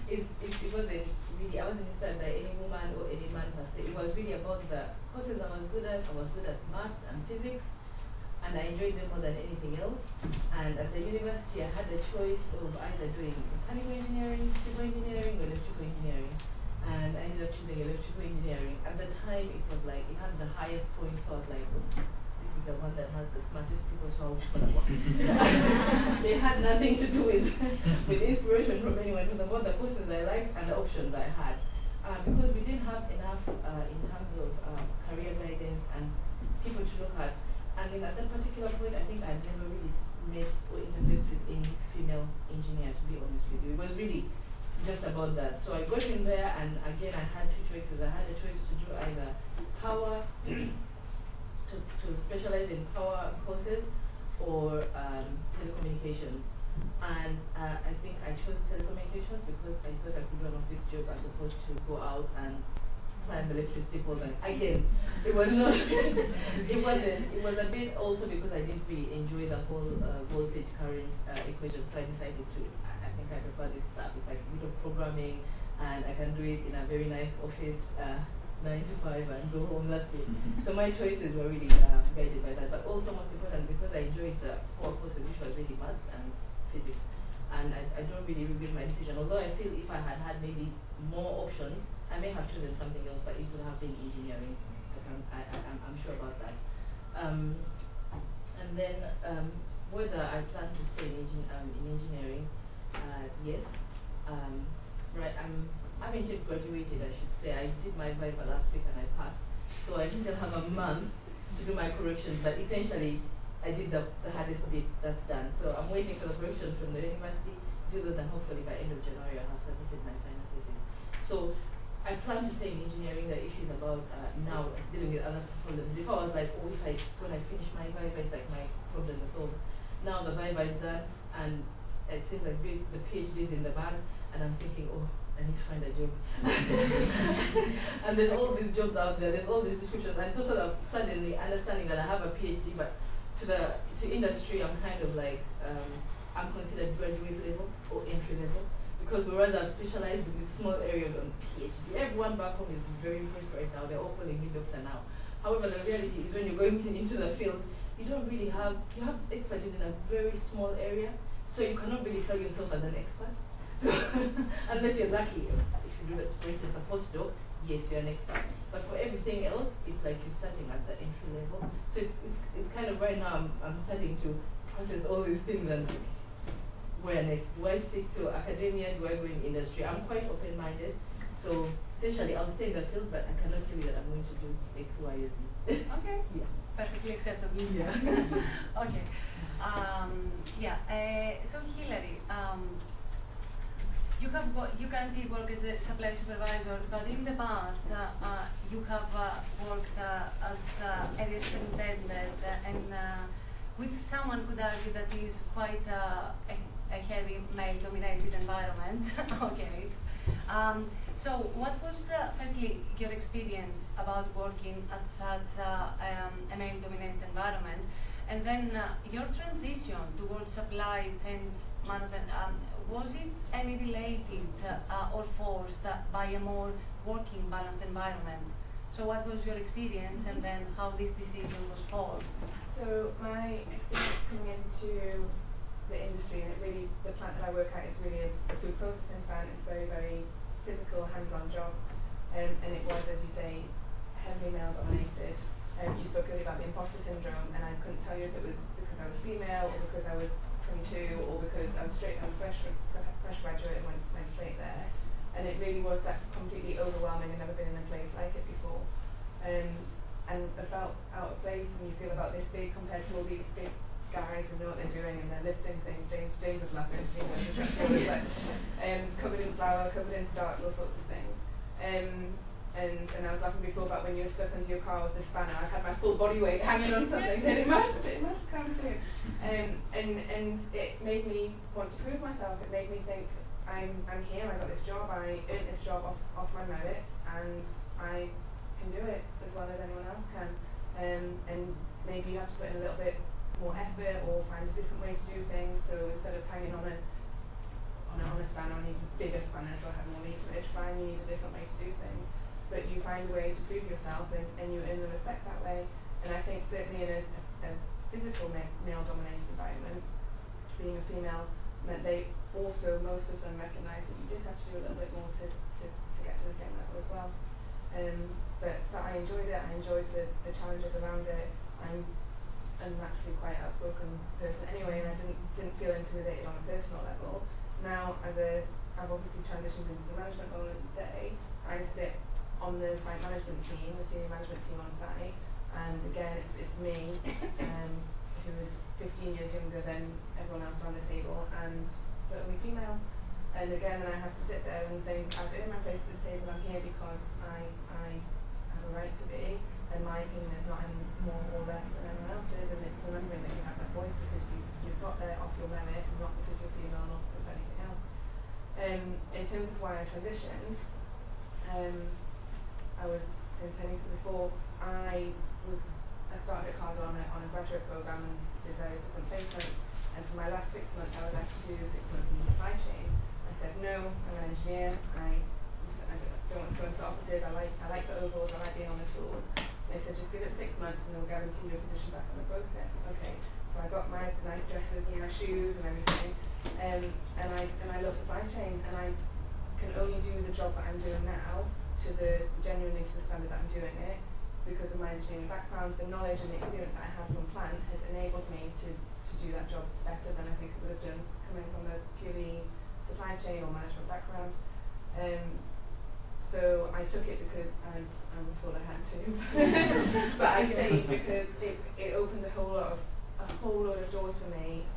S8: it wasn't really, I wasn't inspired by any woman or any man per se. It was really about the courses I was good at. I was good at maths and physics, and I enjoyed them more than anything else. And at the university, I had a choice of either doing mechanical engineering, civil engineering, or electrical engineering. And I ended up choosing electrical engineering. At the time, it was like, it had the highest points, so I was like, this is the one that has the smartest people, so I'll go for that one. They had nothing to do with inspiration from anyone. It was about the courses I liked and the options I had. Because we didn't have enough in terms of career guidance and people to look at. And then at that particular point, I think I'd never really met or interfaced with any female engineer, to be honest with you. It was really just about that. So I got in there, and again, I had two choices. I had a choice to do either power, to specialize in power courses, or telecommunications. And I think I chose telecommunications because I thought I could do an office job as opposed to go out and climb electricity poles. And again, it was not, it wasn't, it was a bit also because I didn't really enjoy the whole voltage current equation. So I decided to, I think I prefer this stuff. It's like a bit of programming, and I can do it in a very nice office, 9 to 5 and go home, that's it. So my choices were really guided by that, but also most important because I enjoyed the core courses, which was really maths and physics. And I don't really regret my decision, although I feel if I had had maybe more options, I may have chosen something else, but it would have been engineering. I'm sure about that. And then whether I plan to stay in engineering, yes. Right, I haven't yet graduated, I should say. I did my Viva last week and I passed. So I still have a month to do my corrections, but essentially I did the hardest bit, that's done. So I'm waiting for the corrections from the university, do those, and hopefully by end of January I'll have submitted my final thesis. So I plan to stay in engineering. The issue is about now is dealing with other problems. Before I was like, oh, when I finish my Viva, it's like my problem is solved. Now the Viva is done, and it seems like the PhD is in the bag, and I'm thinking, oh, I need to find a job. And there's all these jobs out there, there's all these descriptions, and it's also sort of suddenly understanding that I have a PhD, but to industry, I'm kind of like, I'm considered graduate level or entry level, because whereas I've specialized in this small area of PhD, everyone back home is very impressed right now, they're all calling me doctor now. However, the reality is when you're going into the field, you don't really have, you have expertise in a very small area, so you cannot really sell yourself as an expert. So unless you're lucky, if you do that, for instance, a postdoc, yes, you're an expert. But for everything else, it's like you're starting at the entry level. So it's kind of right now I'm starting to process all these things and where next? Do I stick to academia? Do I go in industry? I'm quite open-minded. So essentially, I'll stay in the field, but I cannot tell you that I'm going to do X, Y, or Z.
S6: Okay.
S8: Yeah.
S6: Perfectly acceptable.
S8: Yeah.
S6: Okay. So Hilary, you currently work as a supply supervisor, but in the past you have worked as area superintendent, and which someone could argue that is quite a heavy male-dominated environment. Okay. So what was, firstly, your experience about working at such a male-dominated environment? And then your transition towards supply chains management, was it any related or forced by a more working balanced environment? So what was your experience, and then how this decision was forced?
S9: So my experience coming into the industry, and the plant that I work at is really a food processing plant. It's very, very physical, hands-on job, and it was, as you say, heavily male-dominated. You spoke earlier about the imposter syndrome, and I couldn't tell you if it was because I was female, or because I was 22, or because I was fresh graduate and went straight there. And it really was that completely overwhelming. I'd never been in a place like it before. And I felt out of place when you feel about this big compared to all these big guys who know what they're doing and they're lifting things. James is laughing, you know, exactly what it's like. Covered in flour, covered in starch, all sorts of things. And I was laughing before about when you were stuck under your car with the spanner. I've had my full body weight hanging on something, and it must come soon. And it made me want to prove myself. It made me think, I'm here. I got this job. I earned this job off my merits, and I can do it as well as anyone else can. And maybe you have to put in a little bit more effort or find a different way to do things. So instead of hanging on a spanner, I need a bigger spanner so I have more leverage. Fine, you need a different way to do things. But you find a way to prove yourself, and you earn the respect that way. And I think certainly in a physical male-dominated environment, being a female meant they also, most of them recognised that you did have to do a little bit more to get to the same level as well. But I enjoyed it. I enjoyed the challenges around it. I'm a naturally quite outspoken person anyway, and I didn't feel intimidated on a personal level. Now, I've obviously transitioned into the management role, as you say. I sit on the site management team, the senior management team on site, and again, it's me, who is 15 years younger than everyone else around the table, and the only female. And again, I have to sit there and think, I've earned my place at this table. I'm here because I have a right to be, and my opinion is not any more or less than anyone else's. And it's remembering that you have that voice because you've got there off your merit, and not because you're female, not because of anything else. In terms of why I transitioned, I was saying to Teresa before, I started at Cargill on a graduate programme and did various different placements, and for my last 6 months I was asked to do 6 months in supply chain. I said no, I'm an engineer, I don't want to go into the offices, I like the ovals, I like being on the tools. They said just give it 6 months and they'll guarantee you a position back on the process. Okay, so I got my nice dresses and my shoes and everything, and I love supply chain, and I can only do the job that I'm doing now genuinely to the standard that I'm doing it because of my engineering background. The knowledge and the experience that I have from plant has enabled me to do that job better than I think I would have done coming from a purely supply chain or management background. So I took it because I was told I had to, but I stayed because it opened a whole lot of doors for me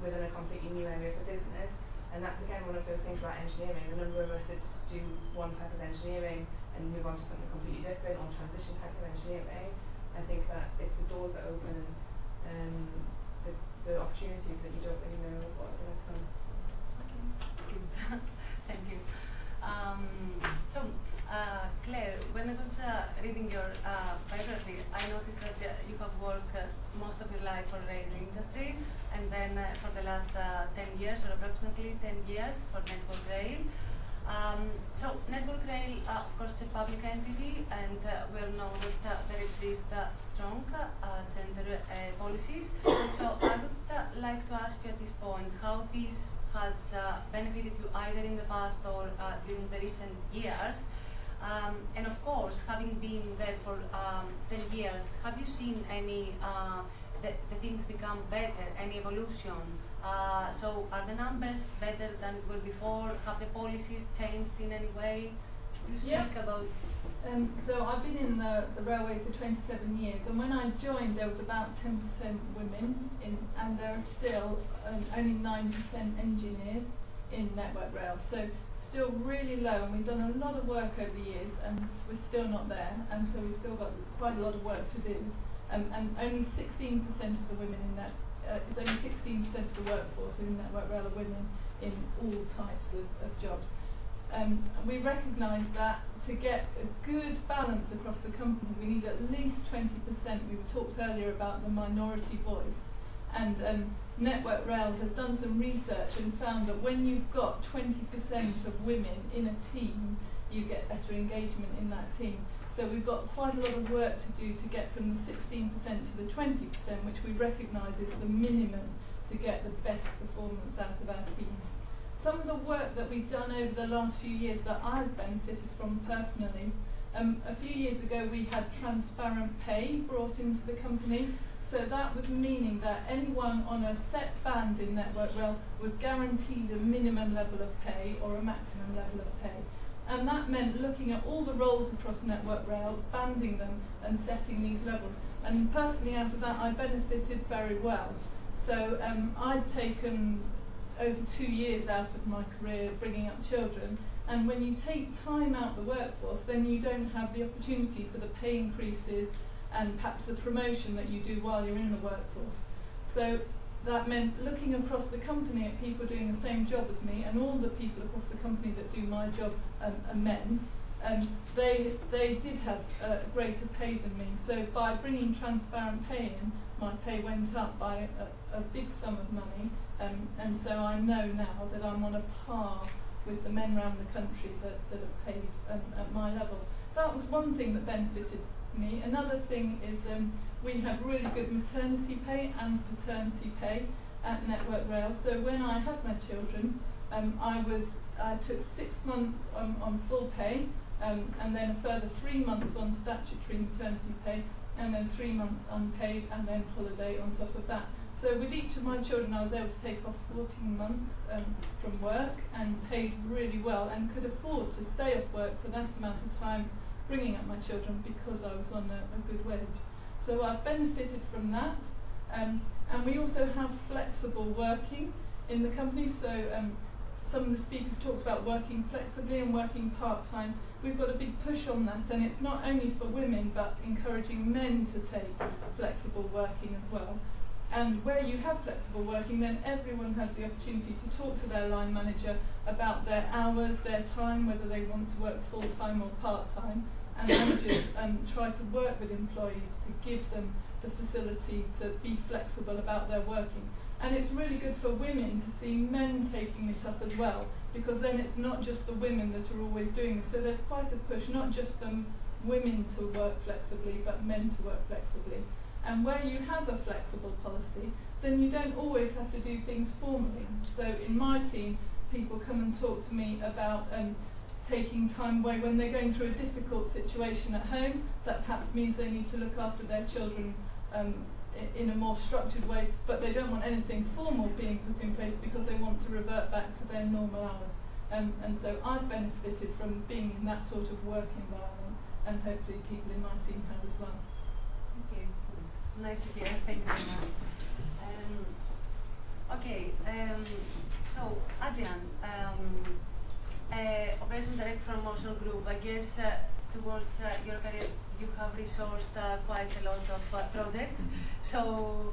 S9: within a completely new area of the business. And that's again one of those things about engineering. The number of us that do one type of engineering and move on to something completely different or transition types of engineering, I think that it's the doors that open and the opportunities that you don't really know what are going to come.
S6: Thank you. Claire, when I was reading your biography, I noticed that you have worked most of your life for the rail industry, and then for the last 10 years, or approximately 10 years, for Network Rail. So Network Rail, of course, is a public entity, and we all know that there exist strong gender policies. So I would like to ask you at this point how this has benefited you either in the past or during the recent years. And of course, having been there for 10 years, have you seen any the things become better, any evolution? So are the numbers better than it were before? Have the policies changed in any way? You speak about.
S10: So I've been in the railway for 27 years, and when I joined there was about 10% women, and there are still only 9% engineers in Network Rail, so still really low, and we've done a lot of work over the years and we're still not there, and so we've still got quite a lot of work to do, and only 16% of the women in that, it's only 16% of the workforce in Network Rail are women in all types of jobs. We recognise that to get a good balance across the company we need at least 20%. We talked earlier about the minority voice, and Network Rail has done some research and found that when you've got 20% of women in a team, you get better engagement in that team. So we've got quite a lot of work to do to get from the 16% to the 20%, which we recognise is the minimum to get the best performance out of our teams. Some of the work that we've done over the last few years that I've benefited from personally, a few years ago we had transparent pay brought into the company. So that was meaning that anyone on a set band in Network Rail was guaranteed a minimum level of pay or a maximum level of pay. And that meant looking at all the roles across Network Rail, banding them and setting these levels. And personally out of that I benefited very well. So I'd taken over 2 years out of my career bringing up children, And when you take time out of the workforce, then you don't have the opportunity for the pay increases and perhaps the promotion that you do while you're in the workforce. So that meant looking across the company at people doing the same job as me, and all the people across the company that do my job are men. They did have greater pay than me. So by bringing transparent pay in, my pay went up by a big sum of money, and so I know now that I'm on a par with the men around the country that are paid at my level. That was one thing that benefited me. Another thing is we have really good maternity pay and paternity pay at Network Rail. So when I had my children, I took 6 months on full pay, and then a further 3 months on statutory maternity pay, and then 3 months unpaid, and then holiday on top of that. So with each of my children, I was able to take off 14 months from work, and paid really well, and could afford to stay off work for that amount of time bringing up my children because I was on a good wage. So I've benefited from that, and we also have flexible working in the company. So some of the speakers talked about working flexibly and working part-time. We've got a big push on that, and it's not only for women but encouraging men to take flexible working as well. And where you have flexible working, then everyone has the opportunity to talk to their line manager about their hours, their time, whether they want to work full-time or part-time. And managers try to work with employees to give them the facility to be flexible about their working. And it's really good for women to see men taking this up as well, because then it's not just the women that are always doing this. So there's quite a push, not just for women to work flexibly, but men to work flexibly. And where you have a flexible policy, then you don't always have to do things formally. So in my team, people come and talk to me about taking time away when they're going through a difficult situation at home. That perhaps means they need to look after their children in a more structured way, but they don't want anything formal being put in place because they want to revert back to their normal hours. And so I've benefited from being in that sort of work environment, and hopefully people in my team have as well.
S6: Okay, nice to hear. Thank you very much. So Adrian, Operation Direct Promotion Group, I guess towards your career you have resourced quite a lot of projects. So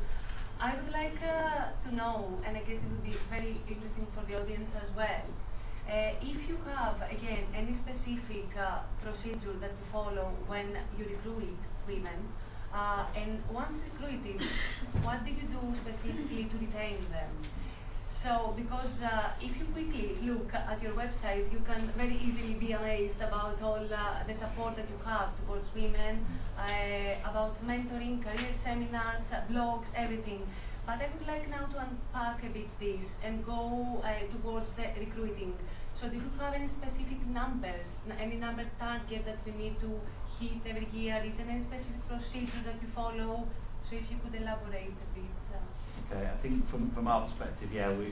S6: I would like to know, and I guess it would be very interesting for the audience as well, if you have, again, any specific procedure that you follow when you recruit women, and once recruited, what do you do specifically to retain them? So, because if you quickly look at your website, you can very easily be amazed about all the support that you have towards women, about mentoring, career seminars, blogs, everything. But I would like now to unpack a bit this and go towards the recruiting. So do you have any specific numbers, any number target that we need to hit every year? Is there any specific procedure that you follow? So if you could elaborate a bit.
S11: Okay, I think from our perspective, yeah, we're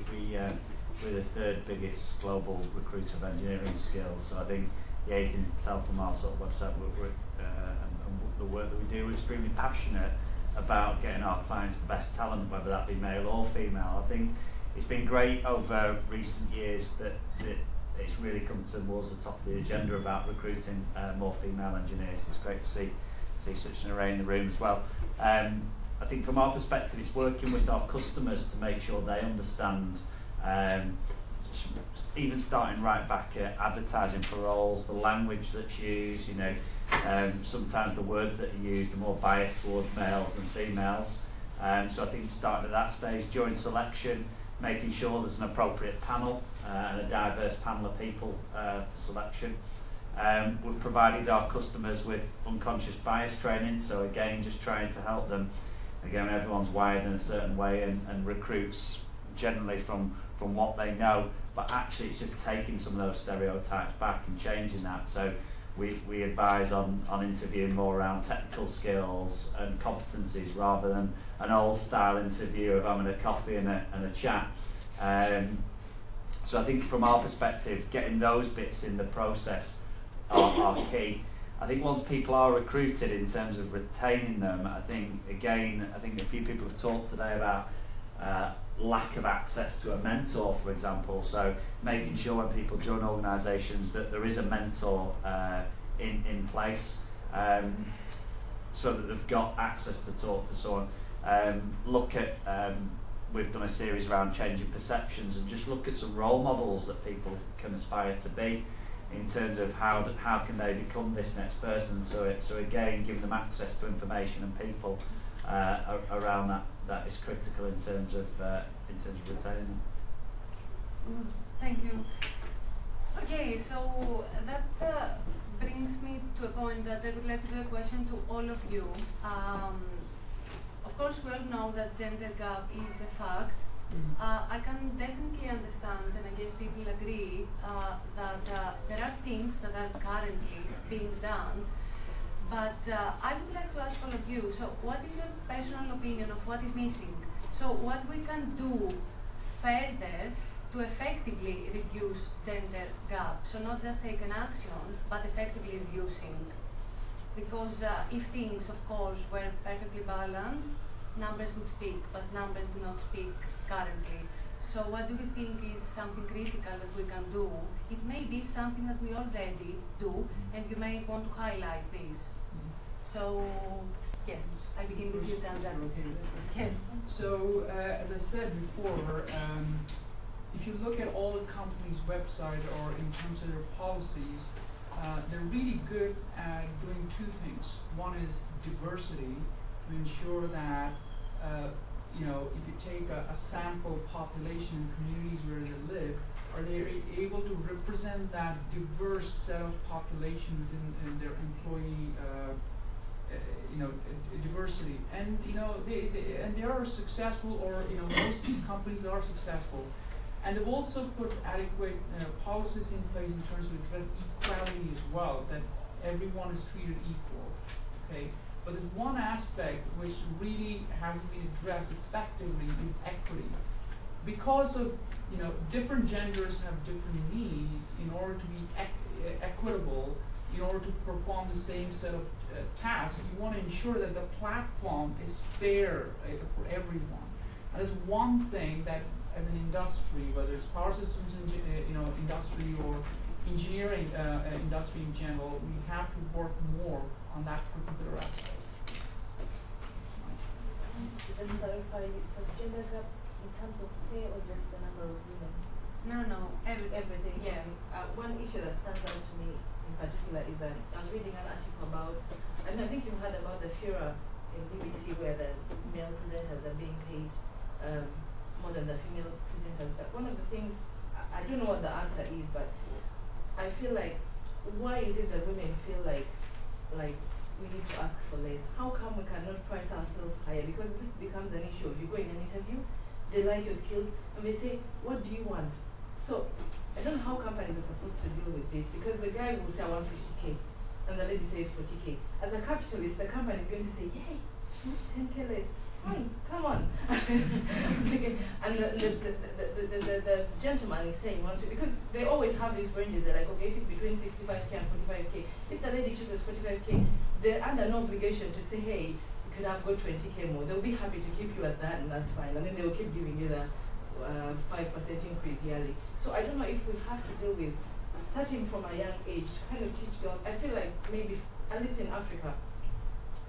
S11: the third biggest global recruiter of engineering skills. So I think, yeah, you can tell from our sort of website and the work that we do, we're extremely passionate about getting our clients the best talent, whether that be male or female. I think it's been great over recent years that it's really come towards the top of the agenda about recruiting more female engineers. It's great to see such an array in the room as well. I think from our perspective, it's working with our customers to make sure they understand, even starting right back at advertising for roles, the language that's used, sometimes the words that are used are more biased towards males than females. So I think starting at that stage, during selection, making sure there's an appropriate panel and a diverse panel of people for selection. We've provided our customers with unconscious bias training, so again, just trying to help them. Again, everyone's wired in a certain way and recruits generally from what they know, but actually it's just taking some of those stereotypes back and changing that. So we advise on interviewing more around technical skills and competencies rather than an old style interview of having a coffee and a chat. So I think from our perspective, getting those bits in the process are key. I think once people are recruited, in terms of retaining them, I think a few people have talked today about lack of access to a mentor, for example. So making sure when people join organisations that there is a mentor in place, so that they've got access to talk to someone. Look at, we've done a series around changing perceptions, and just look at some role models that people can aspire to be in terms of how can they become this next person. So again, giving them access to information and people around that is critical in terms of retaining them.
S6: Thank you. Okay, so that brings me to a point that I would like to do a question to all of you. Of course, we all know that gender gap is a fact. I can definitely understand, and I guess people agree, that there are things that are currently being done. But I would like to ask all of you, so what is your personal opinion of what is missing? So what we can do further to effectively reduce gender gap? So not just take an action, but effectively reducing. Because if things, of course, were perfectly balanced, numbers would speak, but numbers do not speak currently. So what do you think is something critical that we can do? It may be something that we already do, and you may want to highlight this. So, yes, I begin with you, Sandra.
S7: Okay.
S6: Yes.
S7: So, as I said before, if you look at all the companies' websites or in terms of their policies, they're really good at doing two things. One is diversity, to ensure that if you take a sample population in communities where they live, are they able to represent that diverse set of population within their employee diversity? And they are successful, or most companies are successful. And they've also put adequate policies in place in terms of address equality as well, that everyone is treated equal. Okay, but there's one aspect which really hasn't been addressed effectively, is equity. Because of different genders have different needs. In order to be equitable, in order to perform the same set of tasks, you want to ensure that the platform is fair for everyone. And there's one thing that, as an industry, whether it's power systems industry or engineering industry in general, we have to work more on that particular aspect.
S8: Just clarify, does gender gap in terms of pay or just the number of women?
S6: No,
S8: Everything.
S6: Yeah.
S8: One issue that stands out to me in particular is that I was reading an article about, and I think you've heard about the FIRA in BBC, where the male presenters are being paid more than the female presenters. But one of the things, I don't know what the answer is, but I feel like, why is it that women feel like we need to ask for less? How come we cannot price ourselves higher? Because this becomes an issue. You go in an interview, they like your skills, and they say, what do you want? So I don't know how companies are supposed to deal with this, because the guy will say, I want 50K, and the lady says 40K. As a capitalist, the company is going to say, yay, she wants 10K less. Fine, come on. And the gentleman is saying, because they always have these ranges. They're like, okay, if it's between 65K and 45K, if the lady chooses 45K, they're under no obligation to say, hey, you could have got 20K more. They'll be happy to keep you at that, and that's fine. And then they'll keep giving you the 5% increase yearly. So I don't know if we have to deal with starting from a young age to kind of teach girls. I feel like maybe, at least in Africa,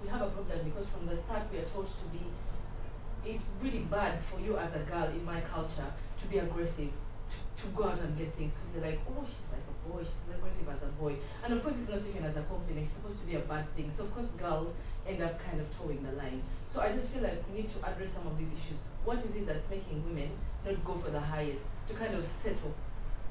S8: we have a problem because from the start we are taught to be, it's really bad for you as a girl in my culture to be aggressive, to go out and get things, because they're like, oh, she's like a boy, she's aggressive as a boy. And of course it's not taken as a compliment, it's supposed to be a bad thing. So of course girls end up kind of towing the line. So I just feel like we need to address some of these issues. What is it that's making women not go for the highest, to kind of settle?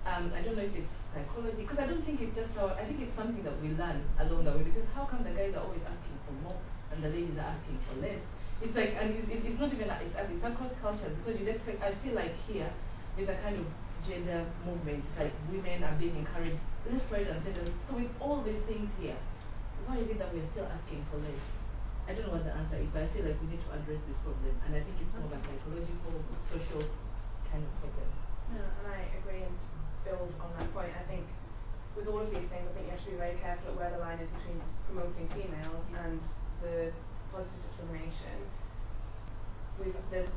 S8: I don't know if it's psychology, because I don't think it's just I think it's something that we learn along the way, because how come the guys are always asking for more and the ladies are asking for less? It's like, and it's not even, it's across cultures, because you'd expect, I feel like here, there's a kind of gender movement. It's like women are being encouraged left, right, and center. So with all these things here, why is it that we're still asking for less? I don't know what the answer is, but I feel like we need to address this problem, and I think it's more of a psychological, social kind of problem.
S9: No, and I agree, and build on that point. I think with all of these things, I think you have to be very careful at where the line is between promoting females and the positive discrimination. There's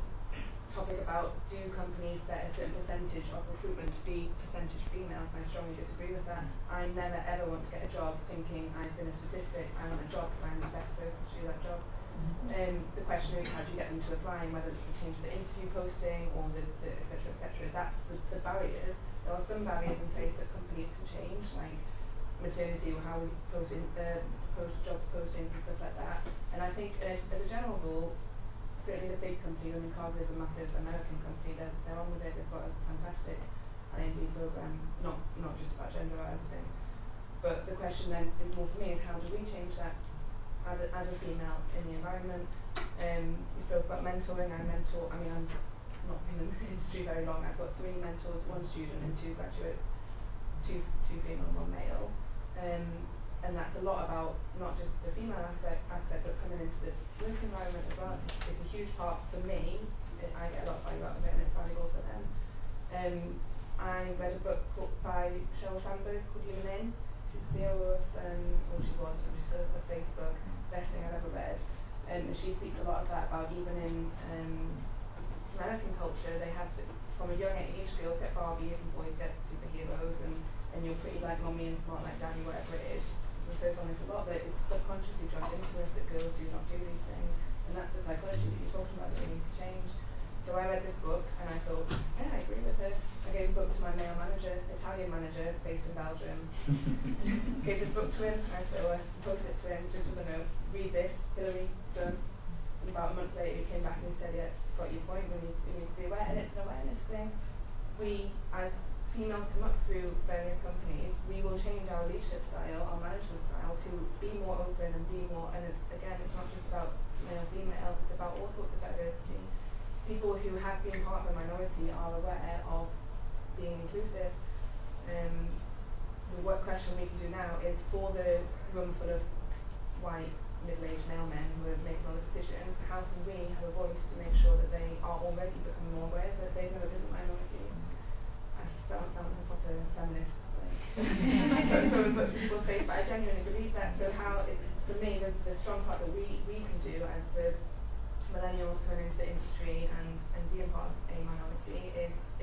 S9: topic about do companies set a certain percentage of recruitment to be percentage females, and I strongly disagree with that. I never ever want to get a job thinking I've been a statistic. I want a job because I'm the best person to do that job. The question is, how do you get them to apply, and whether it's the change of the interview posting or the et cetera, that's the barriers. There are some barriers in place that companies can change, like maternity or how we post job postings and stuff like that. And I think as a general rule, certainly the big company, I mean, Cargill is a massive American company, they're on with it, they've got a fantastic IND program, not just about gender or everything. But the question then more for me is, how do we change that as a female in the environment? You spoke about mentoring. I'm not in the industry very long. I've got 3 mentors, 1 student and 2 graduates, 2 female and 1 male. And that's a lot about not just the female aspect, but coming into the work environment as well. It's a huge part for me. I get a lot of value out of it, and it's valuable for them. I read a book by Sheryl Sandberg called Human In. She's the CEO of, she's of Facebook, best thing I've ever read. And she speaks a lot of that about even in American culture, they have, from a young age, girls get Barbies and boys get superheroes, and you're pretty like mommy and smart like daddy, whatever it is. She refers on this a lot, that it's subconsciously drummed into us that girls do not do these things. And that's the psychology that you're talking about that we need to change. So I read this book and I thought, yeah, I agree with her. I gave the book to my male manager, Italian manager, based in Belgium. Gave this book to him, I said, I posted it to him just with a note, read this, Hillary, done. And about a month later he came back and he said, yeah, got your point, we need to be aware, and it's an awareness thing. We, as females come up through various companies, we will change our leadership style, our management style to be more open and be more, and it's not just about male, female, it's about all sorts of diversity. People who have been part of a minority are aware of being inclusive. The work question we can do now is, for the room full of white, middle-aged male men who are making all the decisions, how can we have a voice to make sure that they are already becoming more aware that they've never been a minority? I don't sound like a proper feminist, throwing books in people's face, but I genuinely believe that. So how it's, for me, the strong part that we can do as the millennials coming into the industry and being part of a minority is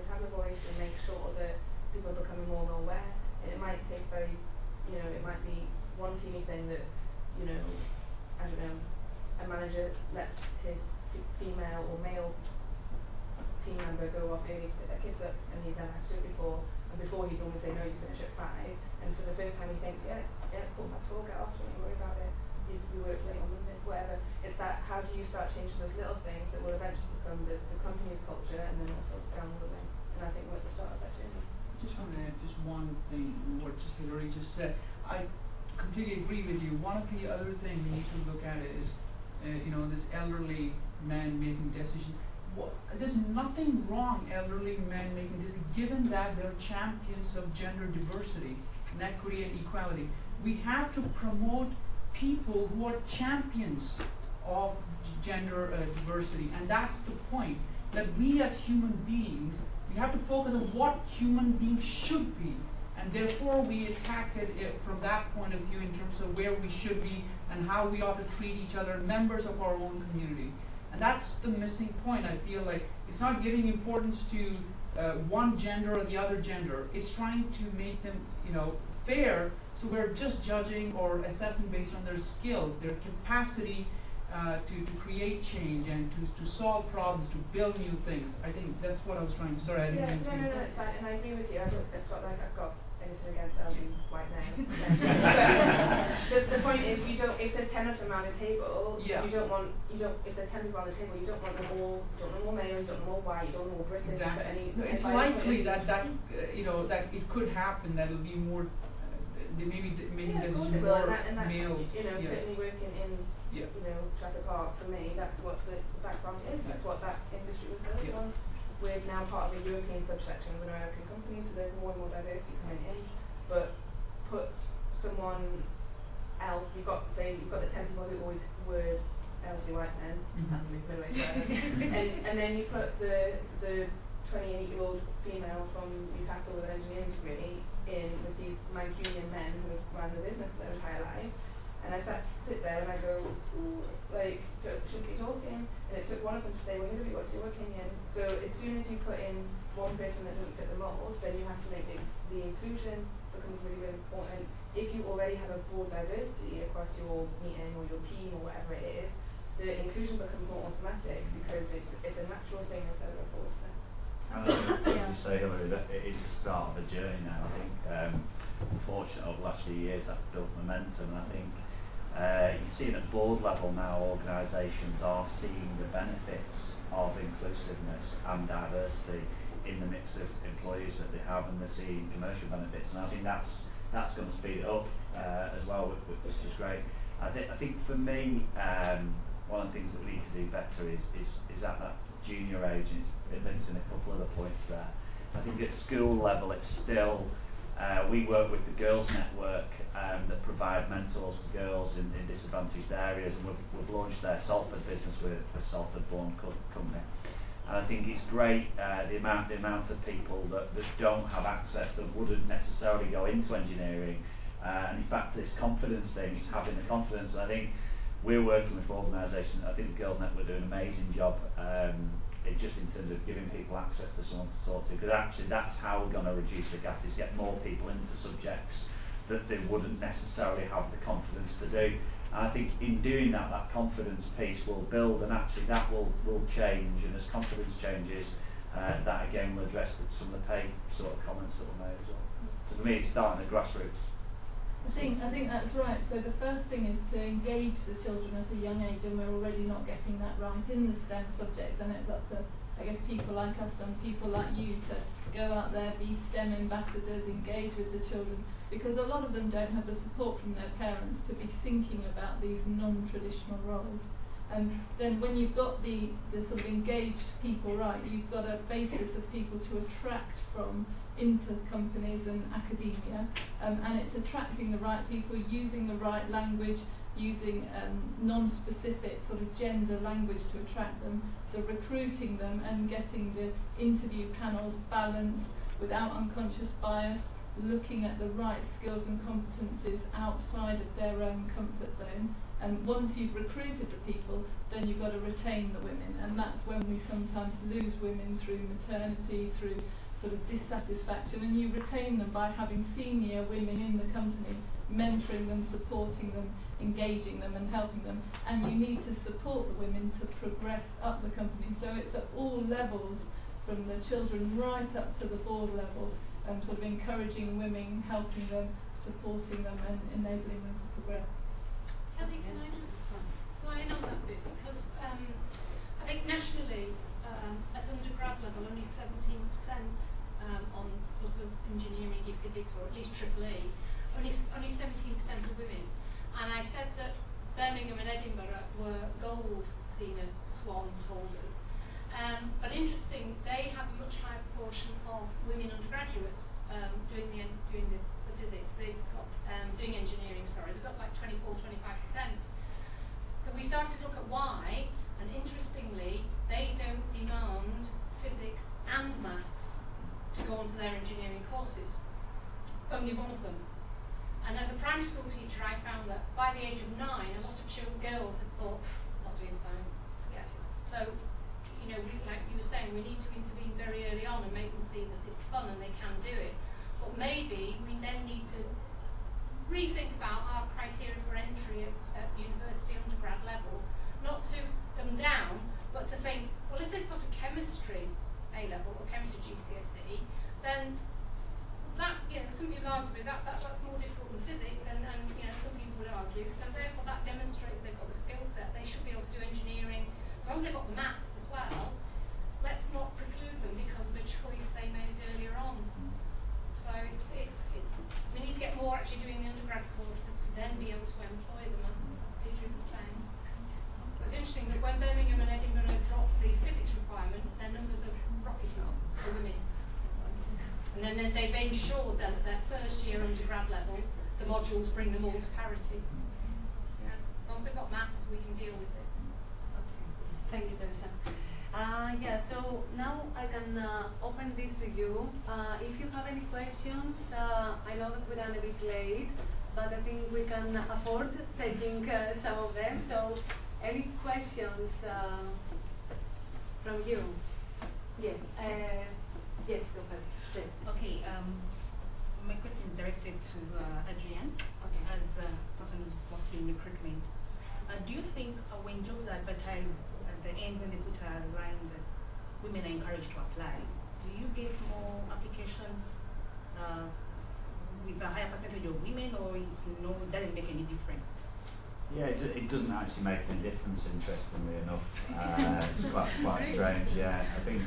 S9: have a voice and make sure that people are becoming more aware. And it might take it might be one teeny thing that, I don't know, a manager lets his female or male team member go off early to pick their kids up, and he's never had to do it before. And before he'd normally say, no, you finish at 5. And for the first time he thinks, yes, it's 4:15, get off, don't worry about it. You work late on Monday, whatever. It's that, how do you start changing those little things that will eventually become the company's culture, and then it'll filter down all the way. And I think we're at the start of that journey.
S7: I just want to add just one thing to what Hillary just said. I completely agree with you. One of the other things we need to look at is, this elderly man making decisions. There's nothing wrong elderly men making decisions, given that they're champions of gender diversity and equity and equality. We have to promote people who are champions of gender diversity, and that's the point, that we as human beings, we have to focus on what human beings should be, and therefore we attack it from that point of view in terms of where we should be and how we ought to treat each other, members of our own community. And that's the missing point. I feel like it's not giving importance to one gender or the other gender. It's trying to make them, fair. So we're just judging or assessing based on their skills, their capacity to create change and to solve problems, to build new things. I think that's what I was trying to. Sorry, I didn't mean to.
S9: No, it's fine, and I agree with you. It's not like I've got anything against white men. The point is, if there's 10 of them around a table, if there's 10 people on the table, you don't want them all male, you don't want them all white, you don't want them all British.
S7: Exactly. It's likely that it could happen. That it'll be more. Maybe there's more
S9: and that's,
S7: male.
S9: Certainly working in Trafford Park, for me, that's what the background is. That's what that industry was built on. We're now part of a European subsection of an American company, so there's more and more diversity coming in. But put someone else, you've got the 10 people who always were elderly white men, and then you put the 28-year-old female from Newcastle with an engineering degree in with these Mancunian men who have run the business their entire life. And I sit there and I go, shouldn't be talking. And it took one of them to say, well, Hillary, what's your opinion? So as soon as you put in one person that doesn't fit the mold, then you have to make the inclusion becomes really, really important. If you already have a broad diversity across your meeting or your team or whatever it is, the inclusion becomes more automatic because it's a natural thing instead of a forced thing.
S11: And I think, as you say, Hillary, that it is the start of a journey now. I think, unfortunately, over the last few years, that's built momentum. And I think you see it at board level now, organisations are seeing the benefits of inclusiveness and diversity in the mix of employees that they have, and they're seeing commercial benefits. And I think that's going to speed it up as well, which is great. I think for me, one of the things that we need to do better is at that junior age, and it links in a couple of the points there. I think at school level, it's still, we work with the Girls Network that provide mentors to girls in disadvantaged areas, and we've launched their Salford business with a Salford-born company. And I think it's great the amount of people that don't have access, that wouldn't necessarily go into engineering. And it's back to this confidence thing, it's having the confidence. And I think we're working with organisations, I think the Girls Network do an amazing job just in terms of giving people access to someone to talk to, because actually that's how we're going to reduce the gap, is get more people into subjects that they wouldn't necessarily have the confidence to do. And I think in doing that, that confidence piece will build, and actually that will change, and as confidence changes, that again will address some of the pay sort of comments that were made as well. So for me, it's starting at grassroots.
S10: I think that's right. So the first thing is to engage the children at a young age, and we're already not getting that right in the STEM subjects, and it's up to, I guess, people like us and people like you to go out there, be STEM ambassadors, engage with the children, because a lot of them don't have the support from their parents to be thinking about these non-traditional roles. And then when you've got the sort of engaged people right, you've got a basis of people to attract from into companies and academia, and it's attracting the right people, using the right language, using non-specific sort of gender language to attract them, the recruiting them and getting the interview panels balanced without unconscious bias, looking at the right skills and competencies outside of their own comfort zone. And once you've recruited the people, then you've got to retain the women, and that's when we sometimes lose women through maternity, through sort of dissatisfaction, and you retain them by having senior women in the company, mentoring them, supporting them, engaging them and helping them. And you need to support the women to progress up the company. So it's at all levels, from the children right up to the board level, sort of encouraging women, helping them, supporting them and enabling them to progress.
S12: Kelly, can I just fly in on that bit? Because I think nationally, at undergrad level, only 17% on sort of engineering, physics, or at least AAA, only 17% of women. And I said that Birmingham and Edinburgh were gold Athena Swan holders. But interesting, they have a much higher proportion of women undergraduates doing the physics. They've got doing engineering. Sorry, they've got like 24-25%. So we started to look at why, and interestingly, they don't demand physics and maths to go onto their engineering courses. Only one of them. And as a primary school teacher, I found that by the age of 9, a lot of girls had thought, not doing science, forget it. So, you know, like you were saying, we need to intervene very early on and make them see that it's fun and they can do it. But maybe we then need to rethink about our criteria for entry at university undergrad level, not to dumb down, but to think, well, if they've got a chemistry A-level or chemistry GCSE, then that, you know, some people argue that's more difficult than physics, and you know, some people would argue, so therefore that demonstrates they've got the skill set, they should be able to do engineering, as long as they've got the maths as well. Let's not preclude them because of a choice they made earlier on. So we need to get more actually doing the undergrad courses to then be able to employ them, as Adrian was saying. It's interesting that when Birmingham and Edinburgh dropped the physics requirement, their numbers have rocketed for women. And then they've ensured that at their first year undergrad level, the modules bring them all to parity. Yeah. As long as they've got maths, we can deal with it.
S13: Thank you, Teresa. Yeah, so now I can open this to you. If you have any questions, I know that we ran a bit late, but I think we can afford taking some of them. So any questions from you. Yes. Yes, go first. Jen.
S2: Okay, my question is directed to Adrienne,
S13: Okay.
S2: as a person who's worked in recruitment. Do you think when jobs are advertised at the end, when they put a line that women are encouraged to apply, do you get more applications with a higher percentage of women, or it doesn't make any difference?
S11: Yeah, it doesn't actually make any difference, interestingly enough. It's quite strange, yeah. I think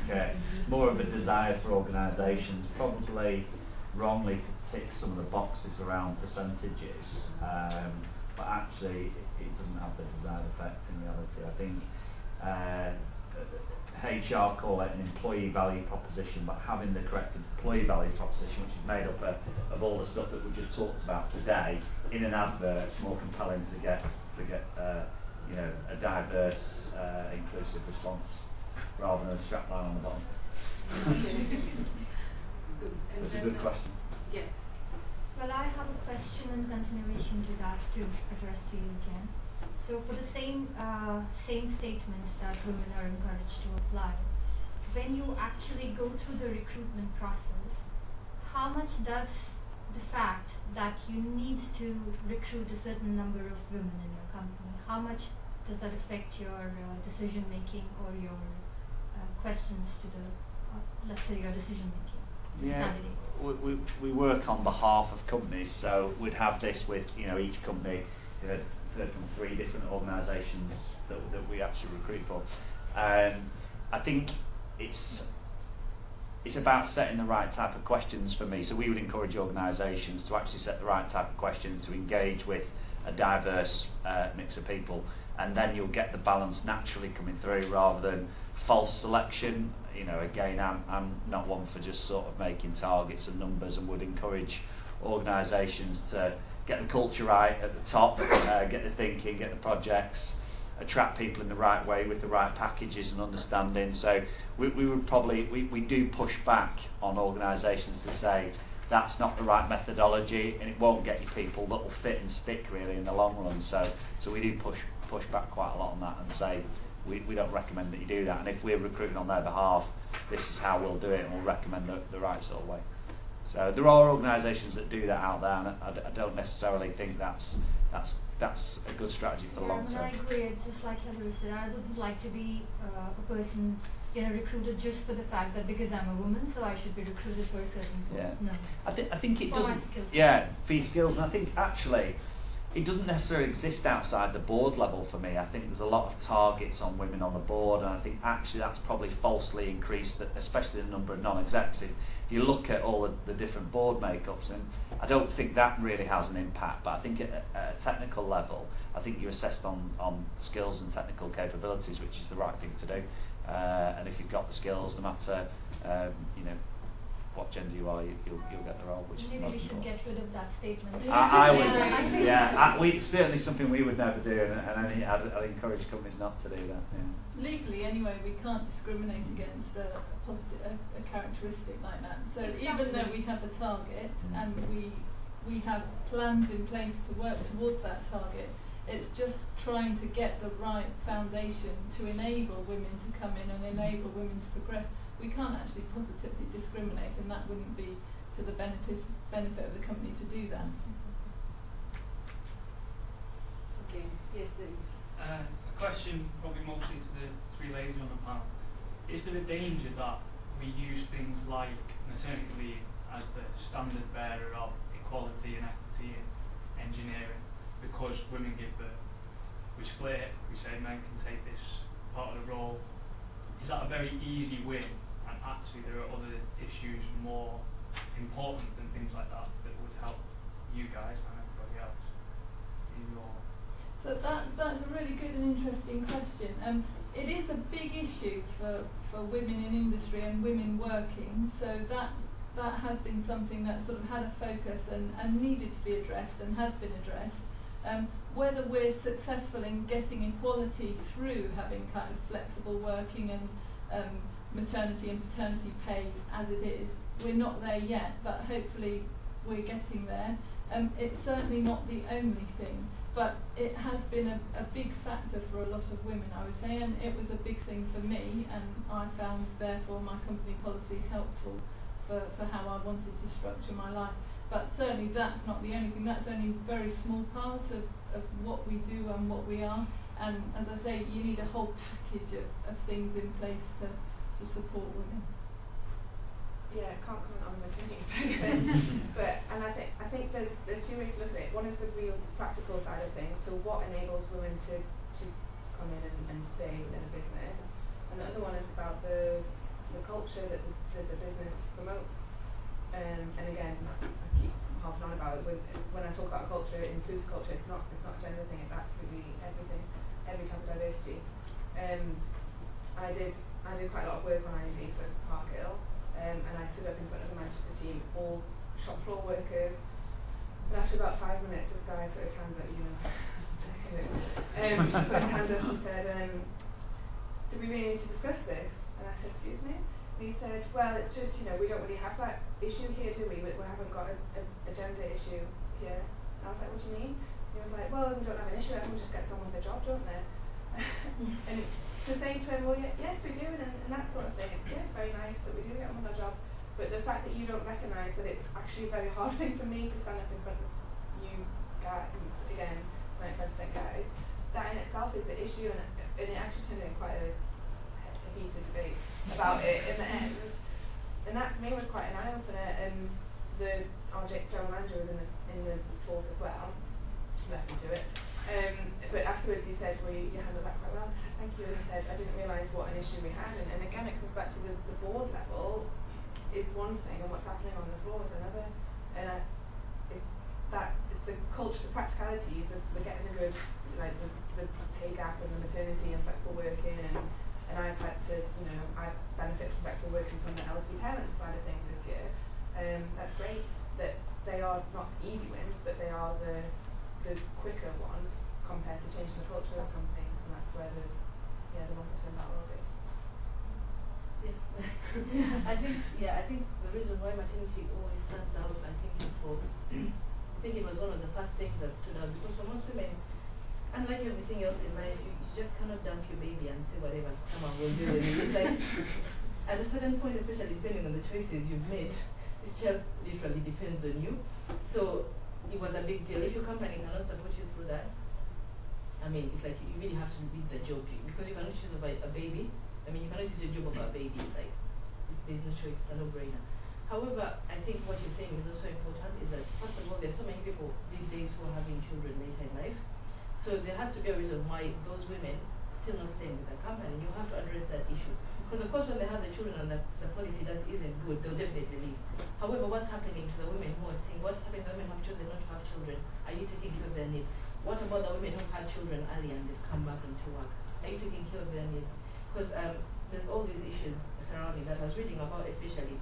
S11: more of a desire for organisations, probably wrongly to tick some of the boxes around percentages, but actually it doesn't have the desired effect in reality. I think HR call it an employee value proposition, but having the correct employee value proposition, which is made up of all the stuff that we just talked about today, in an advert, it's more compelling to get you know, a diverse, inclusive response rather than a strapline on the bottom.
S13: Good. And
S11: That's a
S13: then,
S11: good question.
S13: Yes.
S5: Well, I have a question in continuation to that to address to you, Jen. So for the same statement that women are encouraged to apply, when you actually go through the recruitment process, how much does the fact that you need to recruit a certain number of women in your company, how much does that affect your decision making or your questions to the, let's say, your decision making?
S11: Yeah, we work on behalf of companies, so we'd have this with, you know, each company. You know, heard from 3 different organisations that we actually recruit for. I think it's about setting the right type of questions for me. So we would encourage organisations to actually set the right type of questions to engage with a diverse mix of people, and then you'll get the balance naturally coming through rather than false selection. You know, again, I'm not one for just sort of making targets and numbers, and would encourage organisations to get the culture right at the top, get the thinking, get the projects, attract people in the right way with the right packages and understanding. So we would probably, we do push back on organisations to say that's not the right methodology and it won't get you people that will fit and stick really in the long run. So we do push back quite a lot on that and say we don't recommend that you do that, and if we're recruiting on their behalf, this is how we'll do it, and we'll recommend the right sort of way. So there are organisations that do that out there, and I don't necessarily think that's a good strategy for the long term.
S5: I agree. Just like Hilary said, I wouldn't like to be a person, you know, recruited just for the fact that because I'm a woman, so I should be recruited for a certain post.
S11: Yeah.
S5: No.
S11: I think it
S5: for
S11: doesn't.
S5: My skills.
S11: Yeah, for your skills, and I think actually it doesn't necessarily exist outside the board level for me. I think there's a lot of targets on women on the board, and I think actually that's probably falsely increased, especially the number of non-execs. If you look at all the different board makeups, and I don't think that really has an impact, but I think at a technical level, I think you're assessed on skills and technical capabilities, which is the right thing to do. And if you've got the skills, no matter you know what gender you are, you'll get the role, which
S5: Maybe
S11: is
S5: we should get rid of that statement.
S11: I would, yeah. It's certainly something we would never do, and I'd encourage companies not to do that. Yeah.
S10: Legally, anyway, we can't discriminate against a characteristic like that. So
S5: Exactly.
S10: even though we have a target and we have plans in place to work towards that target, it's just trying to get the right foundation to enable women to come in and enable women to progress. We can't actually positively discriminate, and that wouldn't be to the benefit of the company to do that.
S13: Okay. Yes, James.
S14: A question probably mostly to the 3 ladies on the panel. Is there a danger that we use things like maternity leave as the standard bearer of equality and equity in engineering because women give birth? We split it, we say men can take this part of the role. Is that a very easy win? And actually there are other issues more important than things like that that would help you guys and everybody else in your...
S10: So that's a really good and interesting question. It is a big issue for women in industry and women working, so that has been something that sort of had a focus and needed to be addressed and has been addressed. Whether we're successful in getting equality through having kind of flexible working and maternity and paternity pay as it is, we're not there yet, but hopefully we're getting there. It's certainly not the only thing. But it has been a big factor for a lot of women, I would say, and it was a big thing for me, and I found therefore my company policy helpful for how I wanted to structure my life. But certainly that's not the only thing, that's only a very small part of what we do and what we are. And as I say, you need a whole package of things in place to support women.
S9: Yeah, I can't comment on the maternity side of things, but I think there's two ways to look at it. One is the real practical side of things. So what enables women to come in and stay within a business, and the other one is about the culture that the business promotes. And again, I keep harping on about it. When I talk about culture, it includes culture. It's not a gender thing. It's absolutely everything, every type of diversity. I did quite a lot of work on I&D for Cargill. And I stood up in front of the Manchester team, all shop floor workers, and after about 5 minutes this guy put his hands up, put his hand up and said, do we really need to discuss this? And I said, excuse me? And he said, well, it's just, we don't really have that issue here, do we? We haven't got a gender issue here. And I was like, what do you mean? And he was like, well, we don't have an issue, everyone just gets on with their job, don't they? And to say to him, well, yes, we do, and that sort of thing. It's very nice that we do get on with our job, but the fact that you don't recognise that it's actually a very hard thing for me to stand up in front of you guys, again, 95% guys, that in itself is the issue, and it actually turned into quite a heated debate about it in the end. And that for me was quite an eye-opener, and our general manager was in the talk as well, left me to it. But afterwards he said, well, you handled that quite well. I said, thank you. And he said, I didn't realise what an issue we had. And again, it comes back to the board level is one thing, and what's happening on the floor is another. And that is the culture, the practicalities, the getting the good, like the pay gap and the maternity and flexible working. And I've had to, I've benefited from flexible working from the elderly parents side of things this year. That's great that they are not easy wins, but they are the quicker ones compared to changing the culture of the company, and that's where the longer term battle will be.
S8: I think the reason why maternity always stands out, I think, is I think it was one of the first things that stood out, because for most women, unlike everything else in life, you just cannot dump your baby and say whatever someone will do with it. It's like, at a certain point, especially depending on the choices you've made, this child literally depends on you. So it was a big deal. If your company cannot support you through that, I mean, it's like you really have to leave the job, because you cannot choose over a baby. I mean, you cannot choose your job over a baby. It's like, there's no choice, it's a no-brainer. However, I think what you're saying is also important, is that, first of all, there are so many people these days who are having children later in life. So there has to be a reason why those women still not staying with the company. You have to address that issue. Because of course when they have the children and the policy isn't good, they'll definitely leave. However, what's happening to the women who are single? What's happening to the women who have chosen not to have children? Are you taking care of their needs? What about the women who had children early and they've come back into work? Are you taking care of their needs? Because there's all these issues surrounding that. I was reading about, especially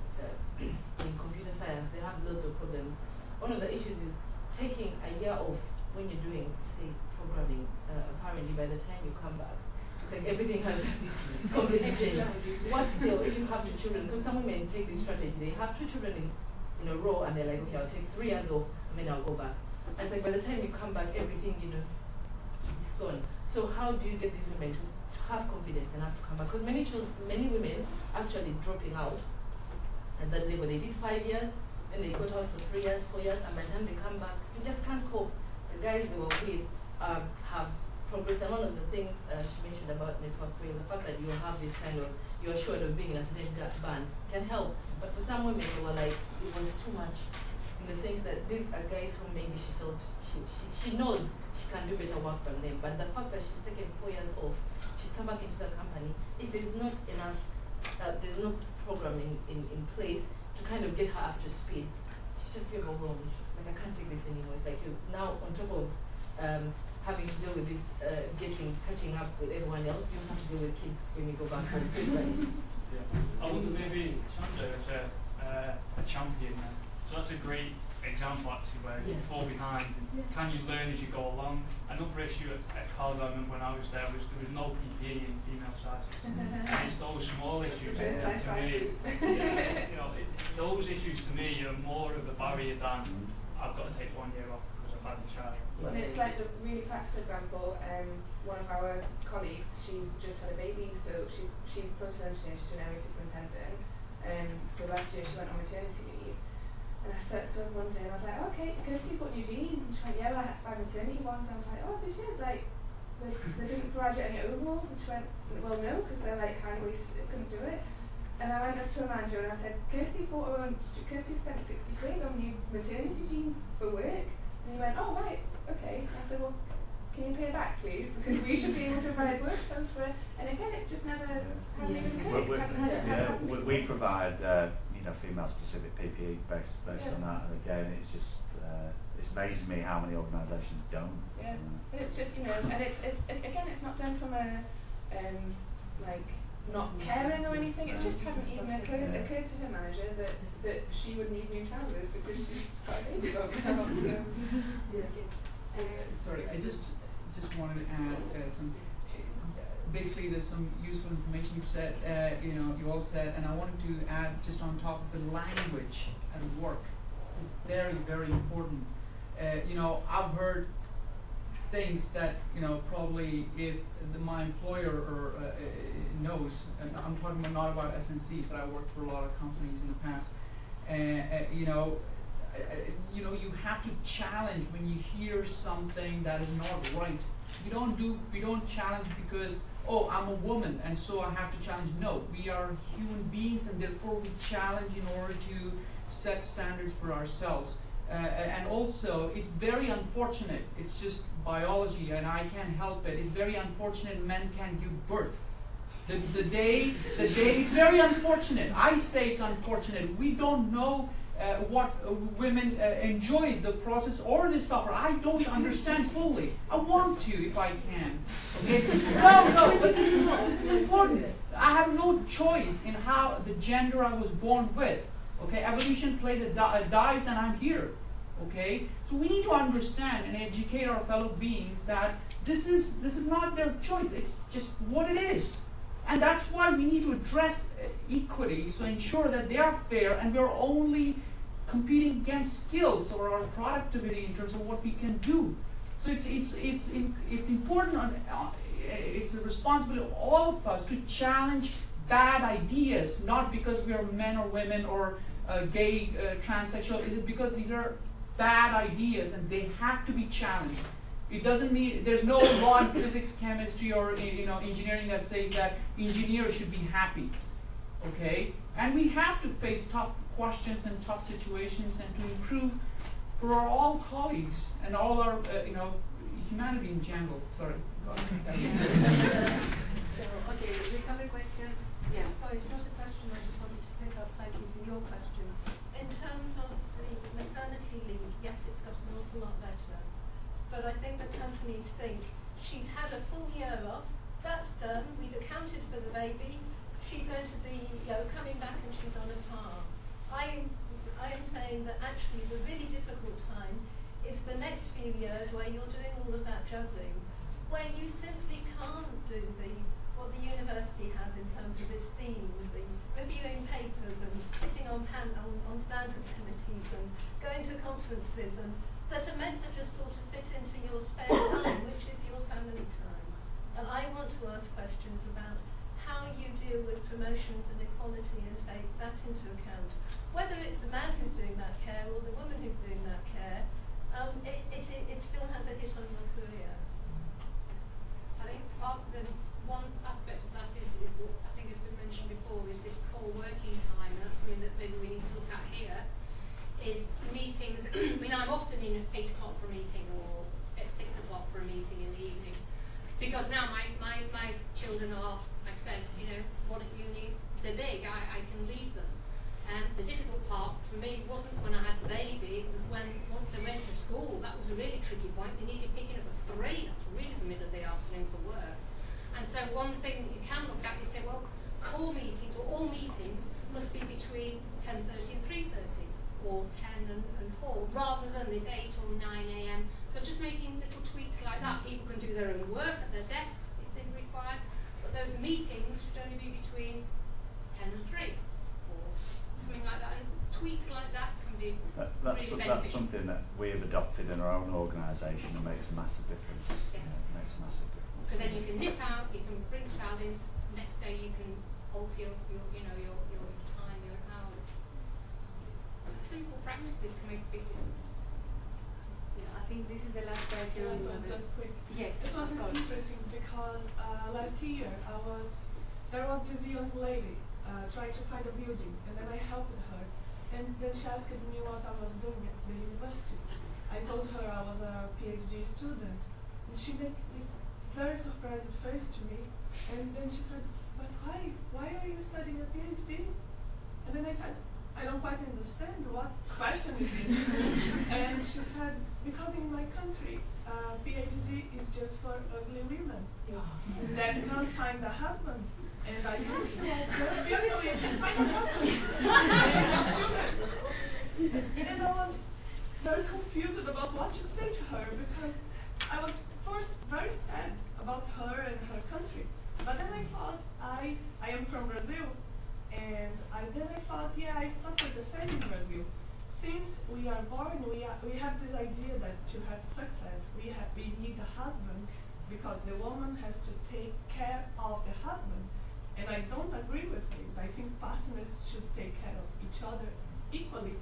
S8: in computer science, they have loads of problems. One of the issues is taking a year off when you're doing, say, programming. Apparently by the time you come back, it's like everything has completely changed. What still, if you have 2 children, because some women take this strategy, they have 2 children in a row and they're like, okay, I'll take 3 years off and then I'll go back. And it's like by the time you come back, everything, it's gone. So how do you get these women to have confidence enough to come back? Because many women actually dropping out at that level. They did 5 years, then they got out for 3 years, 4 years, and by the time they come back, they just can't cope. The guys they were with have progressed, and one of the things she mentioned about network rail, the fact that you have this kind of, you're assured of being in a certain band can help. But for some women, they were like, it was too much, in the sense that these are guys who maybe she felt she knows she can do better work than them, but the fact that she's taken 4 years off, she's come back into the company, if there's not enough, there's no program in place to kind of get her up to speed, she just feels overwhelmed. Like, I can't take this anymore. It's like you now, on top of having to deal with this, catching up with everyone else, you have to deal with kids when you go back home.
S14: I wonder maybe Chandra is a champion there. So that's a great example actually where you fall behind and can you learn as you go along. Another issue at Cargo, I remember when I was there was there was no PPE in female sizes. And it's those small issues to me. Those issues to me are more of a barrier than I've got to take 1 year off because had a child.
S9: And it's like the really practical example. One of our colleagues, she's just had a baby, so she's posted engineer, she's an area superintendent. So last year she went on maternity leave, and I said so one day, and I was like, okay, Kirsty, you bought new jeans, and she went, yeah, well, I had to buy maternity ones. And I was like, oh, did you? Like, they didn't provide you any overalls, and she went, well, no, because they're like high waist, they couldn't do it. And I went up to a manager and I said, Kirsty spent 60 quid on new maternity jeans for work. And he went, oh, right, okay. I said, well, can you pay back, please? Because we should be able to provide work clothes for her. And again, it's just never hadn't even occurred.
S11: We provide female-specific PPE based on that. And again, it's just it's amazing me how many organisations don't.
S9: Yeah, but it's just and it's again, it's not done from a like not caring or anything. It just hadn't even occurred to her manager that she would need new trousers because she's got a baby bump now. So yes.
S7: Sorry, I just wanted to add some. Basically, there's some useful information you've said. You all said, and I wanted to add just on top of the language at work is very, very important. I've heard things that probably if my employer knows, and I'm talking about not about SNC, but I worked for a lot of companies in the past. You have to challenge when you hear something that is not right. We don't challenge because, oh, I'm a woman and so I have to challenge. No, we are human beings and therefore we challenge in order to set standards for ourselves. And also, it's very unfortunate, it's just biology and I can't help it, it's very unfortunate men can't give birth. The day, it's very unfortunate. I say it's unfortunate. We don't know what women enjoy the process or the suffer. I don't understand fully. I want to if I can. Okay? No, but this is important. I have no choice in how the gender I was born with. Okay, evolution plays a dice and I'm here. Okay, so we need to understand and educate our fellow beings that this is not their choice. It's just what it is. And that's why we need to address equity, so ensure that they are fair and we're only competing against skills or our productivity in terms of what we can do. So it's important, it's a responsibility of all of us to challenge bad ideas, not because we are men or women or gay, transsexual, it's because these are bad ideas and they have to be challenged. It doesn't mean there's no law in physics, chemistry, or engineering that says that engineers should be happy. Okay, and we have to face tough questions and tough situations and to improve for our all colleagues and all our humanity in general. Sorry.
S15: So okay, we have a question. Yes.
S3: Sorry, it's not a question. I just wanted to pick up. Thank you for your question. In terms of the maternity leave, yes, it's got an awful lot better. But I think that companies think she's had a full year off, that's done, we've accounted for the baby, she's going to be coming back and she's on a par. I am saying that actually the really difficult time is the next few years where you're doing all of that juggling, where you simply can't do what the university has in terms of esteem, the reviewing papers and sitting on standards committees and going to conferences and that are meant to just sort of fit into your spare time, which is your family time. And I want to ask questions about how you deal with promotions and equality and take that into account. Whether it's the man who's doing that care or the woman who's doing that care, it still has a hit on your career.
S12: I think one aspect of that is what I think has been mentioned before, is this core working time, and that's something that maybe we need to look at here. Is meetings, I mean, I'm often in at 8 o'clock for a meeting or at 6 o'clock for a meeting in the evening, because now my children are, like I said, what at uni, they're big, I can leave them. The difficult part for me wasn't when I had the baby, it was when once they went to school, that was a really tricky point. They needed picking up at 3, that's really the middle of the afternoon for work. And so one thing that you can look at is say, well, core meetings or all meetings must be between 10:30 and 3:30. Or 10 and 4, rather than this 8 or 9 a.m. So just making little tweaks like that. People can do their own work at their desks if they're required, but those meetings should only be between 10 and 3, or something like that. And tweaks like that can be
S11: That's
S12: really
S11: that's
S12: beneficial.
S11: something that we have adopted in our own organisation and makes a massive difference.
S12: Yeah.
S11: It makes a massive difference.
S12: Because then you can nip out, you can bring the child in, next day you can alter your time, your hours. So simple practices can make a big difference.
S13: Yeah, I think this is the last question.
S16: Yeah, so just quick.
S13: Yes,
S16: It was
S13: of course.
S16: interesting because last year there was this young lady trying to find a building, and then I helped her, and then she asked me what I was doing at the university. I told her I was a PhD student, and she made this very surprised face to me, and then she said, "But why? Why are you studying a PhD?" And then I said, "I don't quite understand what question is this." And she said, "Because in my country, PhD is just for ugly women that can't find a husband. And I think you are very ugly and find a husband and have children." And I was very confused about what to say to her, because I was first very sad about her and her country. But then I thought, I am from Brazil, and then I thought, yeah, I suffered the same in Brazil. Since we are born, we have this idea that to have success, we need a husband, because the woman has to take care of the husband. And I don't agree with this. I think partners should take care of each other equally.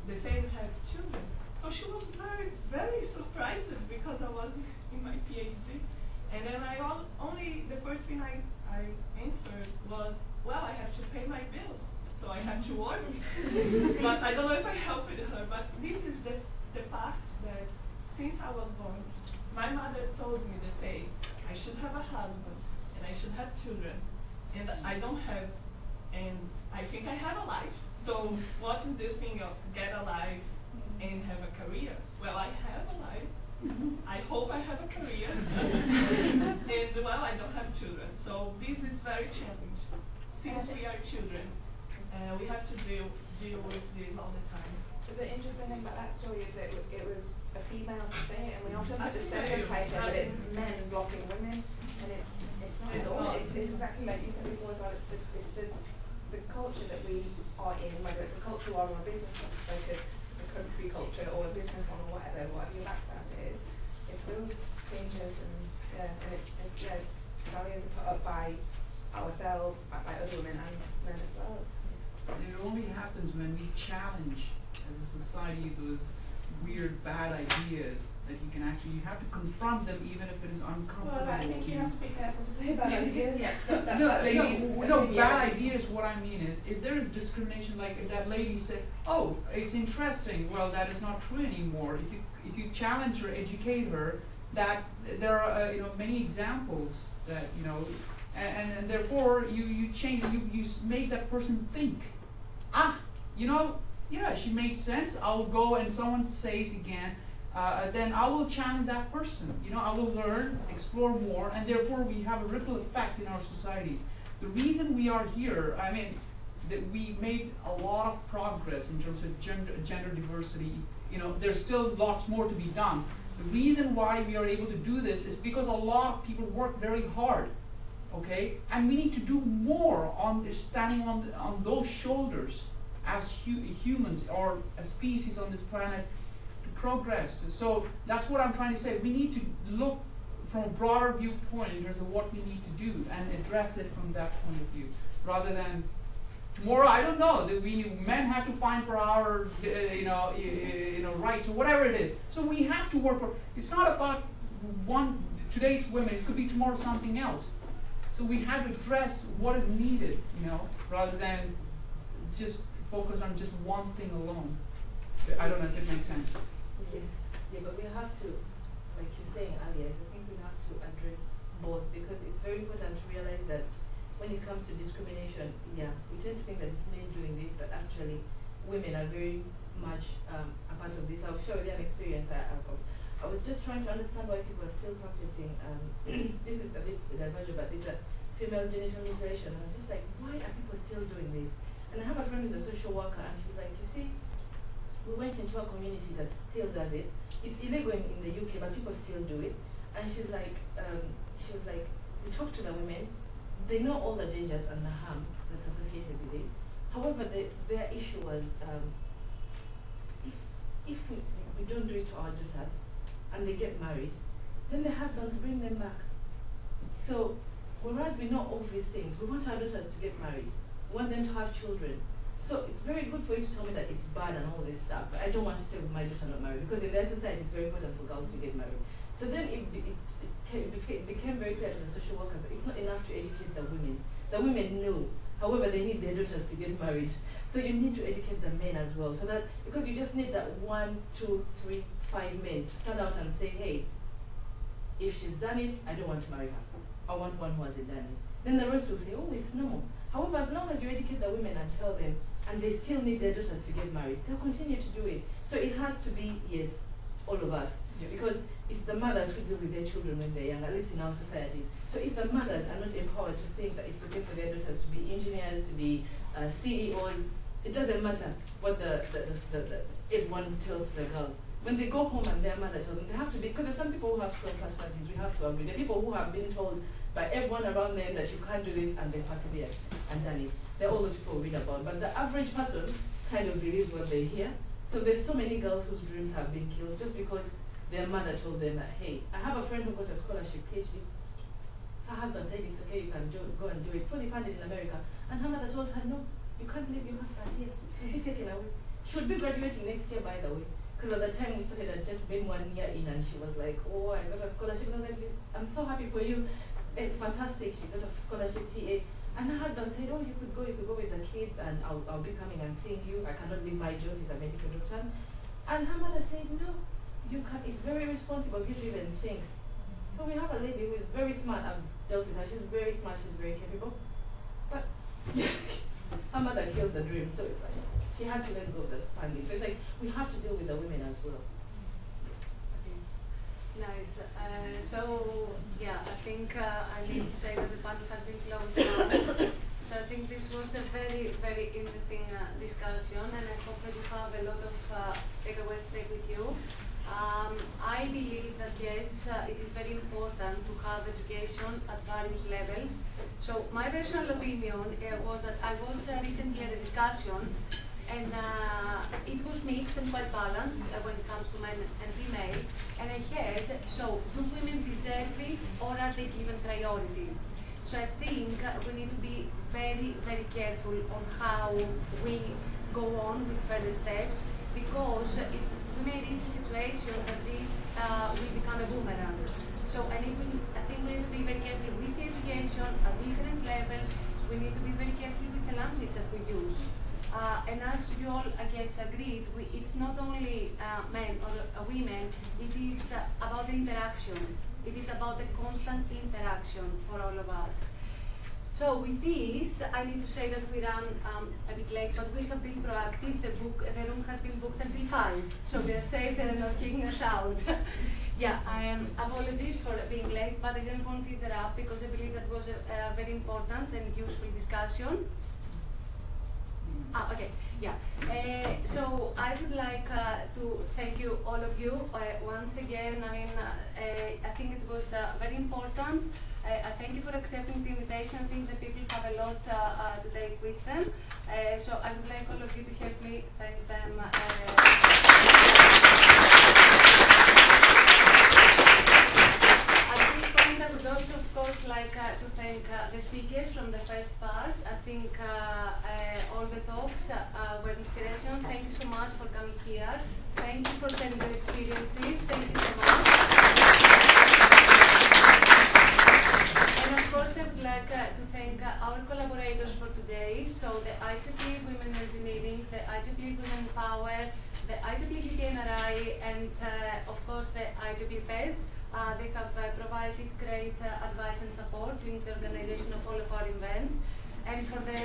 S16: The same have children. So she was very, very surprised because I was in my PhD. And then the first thing I answered was, well, I have to pay my bills, so I have to work. But I don't know if I helped her, but this is the fact that since I was born, my mother told me the same. I should have a husband, and I should have children. And I don't have, and I think I have a life. So what is this thing of get a life and have a career? Well, I have a life. I hope I have a career. And well, I don't have children. So this is very challenging. Since we are children, we have to deal with this all the time.
S9: But the interesting thing about that story is that it was a female to say it, and we often put the stereotype in that it's men blocking women, and it's not at all. It's exactly like you said before as well. It's the culture that we are in, whether it's a culture or a business, like a country culture or a business one or whatever your background is. It's those changes, and it's barriers are put up by ourselves, by other women and men as well.
S7: And it only happens when we challenge as a society those weird, bad ideas that you have to confront them even if it is uncomfortable.
S9: Well, I think you have to be careful to say bad ideas. Yes,
S7: bad ideas, what I mean is, if there is discrimination, like if that lady said, oh, it's interesting, well, that is not true anymore. If you challenge her, educate her, that there are many examples that, and therefore you change, you make that person think, yeah, she makes sense, I'll go, and someone says again, then I will challenge that person. I will learn, explore more, and therefore we have a ripple effect in our societies. The reason we are here, that we made a lot of progress in terms of gender diversity. There's still lots more to be done. The reason why we are able to do this is because a lot of people work very hard, okay? And we need to do more on standing on those shoulders as humans or a species on this planet to progress. So that's what I'm trying to say. We need to look from a broader viewpoint in terms of what we need to do and address it from that point of view, rather than tomorrow, I don't know, that men have to fight for our rights or whatever it is. So we have to work for. It's not about today's women. It could be tomorrow something else. So we have to address what is needed, rather than just focus on just one thing alone. I don't know if it makes sense.
S8: Yes, yeah, but we have to, like you're saying earlier, I think we have to address both, because it's very important to realize that when it comes to discrimination, yeah, we tend to think that it's men doing this, but actually women are very much a part of this. I'll share with you an experience I was just trying to understand why people are still practicing, this is a bit divergent, but it's a female genital mutilation. I was just like, why are people still doing this? And I have a friend who's a social worker, and she's like, you see, we went into a community that still does it. It's illegal in the UK, but people still do it. And she was like, we talked to the women. They know all the dangers and the harm that's associated with it. However, their issue was if we don't do it to our daughters and they get married, then their husbands bring them back. So whereas we know all these things, we want our daughters to get married, we want them to have children. So it's very good for you to tell me that it's bad and all this stuff, but I don't want to stay with my daughter not married, because in their society it's very important for girls to get married. So then it became very clear to the social workers that it's not enough to educate the women. The women know, however, they need their daughters to get married. So you need to educate the men as well, so that, because you just need that 1, 2, 3, 5 men to stand out and say, hey, if she's done it, I don't want to marry her. I want one who hasn't done it. Then the rest will say, oh, it's normal. However, as long as you educate the women and tell them, and they still need their daughters to get married, they'll continue to do it. So it has to be, yes, all of us. Yeah. Because it's the mothers who deal with their children when they're young, at least in our society. So if the mothers are not empowered to think that it's okay for their daughters to be engineers, to be CEOs, it doesn't matter what everyone tells the girl. When they go home and their mother tells them, they have to be, because there's some people who have strong personalities, we have to agree. There are people who have been told by everyone around them that you can't do this, and they persevere and done it. They're all those people we read about. But the average person kind of believes what they hear. So there's so many girls whose dreams have been killed just because their mother told them that, hey, I have a friend who got a scholarship, PhD. Her husband said it's okay, you can go and do it, fully funded in America. And her mother told her, no, you can't leave your husband here. He'll be taken away. She would be graduating next year, by the way. Because at the time we started, I'd just been 1 year in, and she was like, oh, I got a scholarship. And I was like, I'm so happy for you. Fantastic, she got a scholarship, TA. And her husband said, oh, you could go with the kids, and I'll be coming and seeing you. I cannot leave my job, he's a medical doctor. And her mother said, no, you can't. It's very responsible of you to even think. So we have a lady who is very smart. I've dealt with her. She's very smart, she's very capable. But her mother killed the dream, so it's like, she had to let go of the funding. So it's like, we have to deal with the women as well.
S13: Nice. So, yeah, I think I need to say that the panel has been closed now. So I think this was a very, very interesting discussion, and I hope that you have a lot of takeaways to take with you. I believe that, yes, it is very important to have education at various levels. So my personal opinion was that I was recently at a discussion, and it was mixed and quite balanced when it comes to men and female. And I heard, so do women deserve it, or are they given priority? So I think we need to be very, very careful on how we go on with further steps, because we may reach a situation that this will become a boomerang. So I think we need to be very careful with the education at different levels. We need to be very careful with the language that we use. And as you all, I guess, agreed, it's not only men or women, it is about the interaction. It is about the constant interaction for all of us. So with this, I need to say that we ran a bit late, but we have been proactive. The room has been booked until 5, so we are safe, they are not kicking us out. Yeah, apologies for being late, but I didn't want to interrupt because I believe that was a very important and useful discussion. Okay, yeah. So I would like to thank you, all of you, once again. I mean, I think it was very important. I thank you for accepting the invitation. I think that people have a lot to take with them. So I would like all of you to help me thank them. At this point, I would also, of course, like to thank the speakers from the first part. I think all the talks were inspirational. Thank you so much for coming here. Thank you for sharing your experiences. Thank you so much. And of course, I would like to thank our collaborators for today. So the IEEE Women Engineering, the IEEE Women Power, the IEEE UKNRI, and of course the IEEE PES. They have provided great advice and support in the organization of all of our events. And for the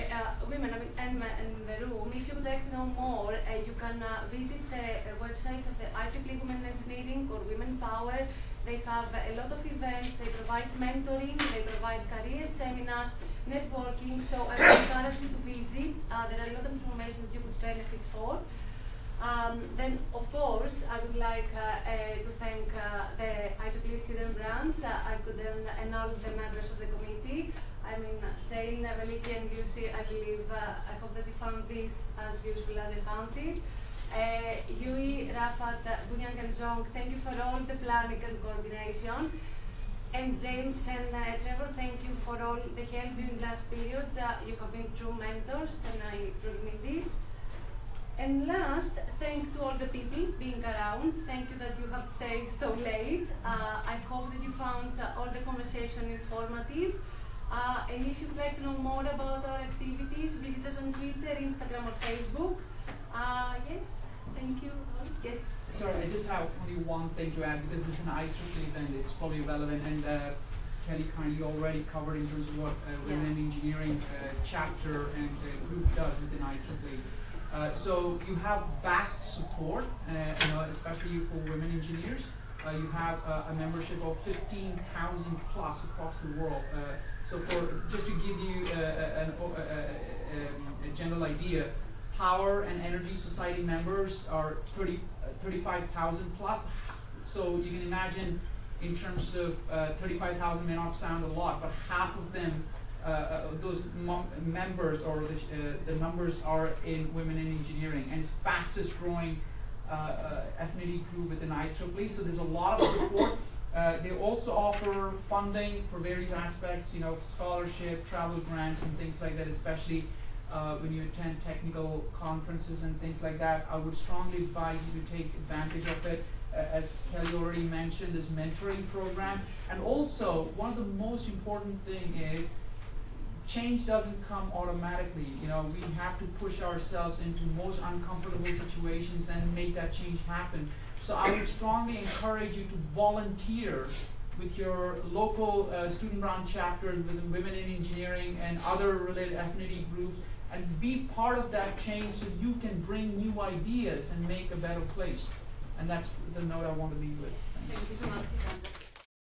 S13: women in the room, if you would like to know more, you can visit the websites of the IEEE Women Engineering or Women Power. They have a lot of events, they provide mentoring, they provide career seminars, networking, so I would encourage you to visit. There are a lot of information that you could benefit for. Then, of course, I would like to thank the IEEE student branch. I could and all the members of the committee. I mean, Jane, Veliki, and Lucy, I believe, I hope that you found this as useful as I found it. Yui, Rafat, Bunyang and Zong, thank you for all the planning and coordination. And James and Trevor, thank you for all the help during last period. You have been true mentors, and I truly mean this. And last, thank to all the people being around. Thank you that you have stayed so late. I hope that you found all the conversation informative. And if you'd like to know more about our activities, visit us on Twitter, Instagram, or Facebook. Yes, thank you. Yes.
S7: Sorry, I just have only one thing to add, because this is an IEEE event, it's probably relevant, and Kelly kindly already covered in terms of what Women in Engineering chapter and group does within IEEE. So you have vast support, especially for women engineers. You have a membership of 15,000 plus across the world. So just to give you a general idea, Power and Energy Society members are 35,000 plus. So you can imagine, in terms of 35,000 may not sound a lot, but half of them, those members or the numbers are in Women in Engineering, and it's fastest growing affinity group within IEEE. So there's a lot of support. They also offer funding for various aspects, scholarship, travel grants, and things like that, especially when you attend technical conferences and things like that. I would strongly advise you to take advantage of it. As Kelly already mentioned, this mentoring program. And also, one of the most important thing is, change doesn't come automatically. We have to push ourselves into most uncomfortable situations and make that change happen. So I would strongly encourage you to volunteer with your local student branch chapters, with Women in Engineering and other related affinity groups, and be part of that change so you can bring new ideas and make a better place. And that's the note I want to leave with.
S13: Thank you so much.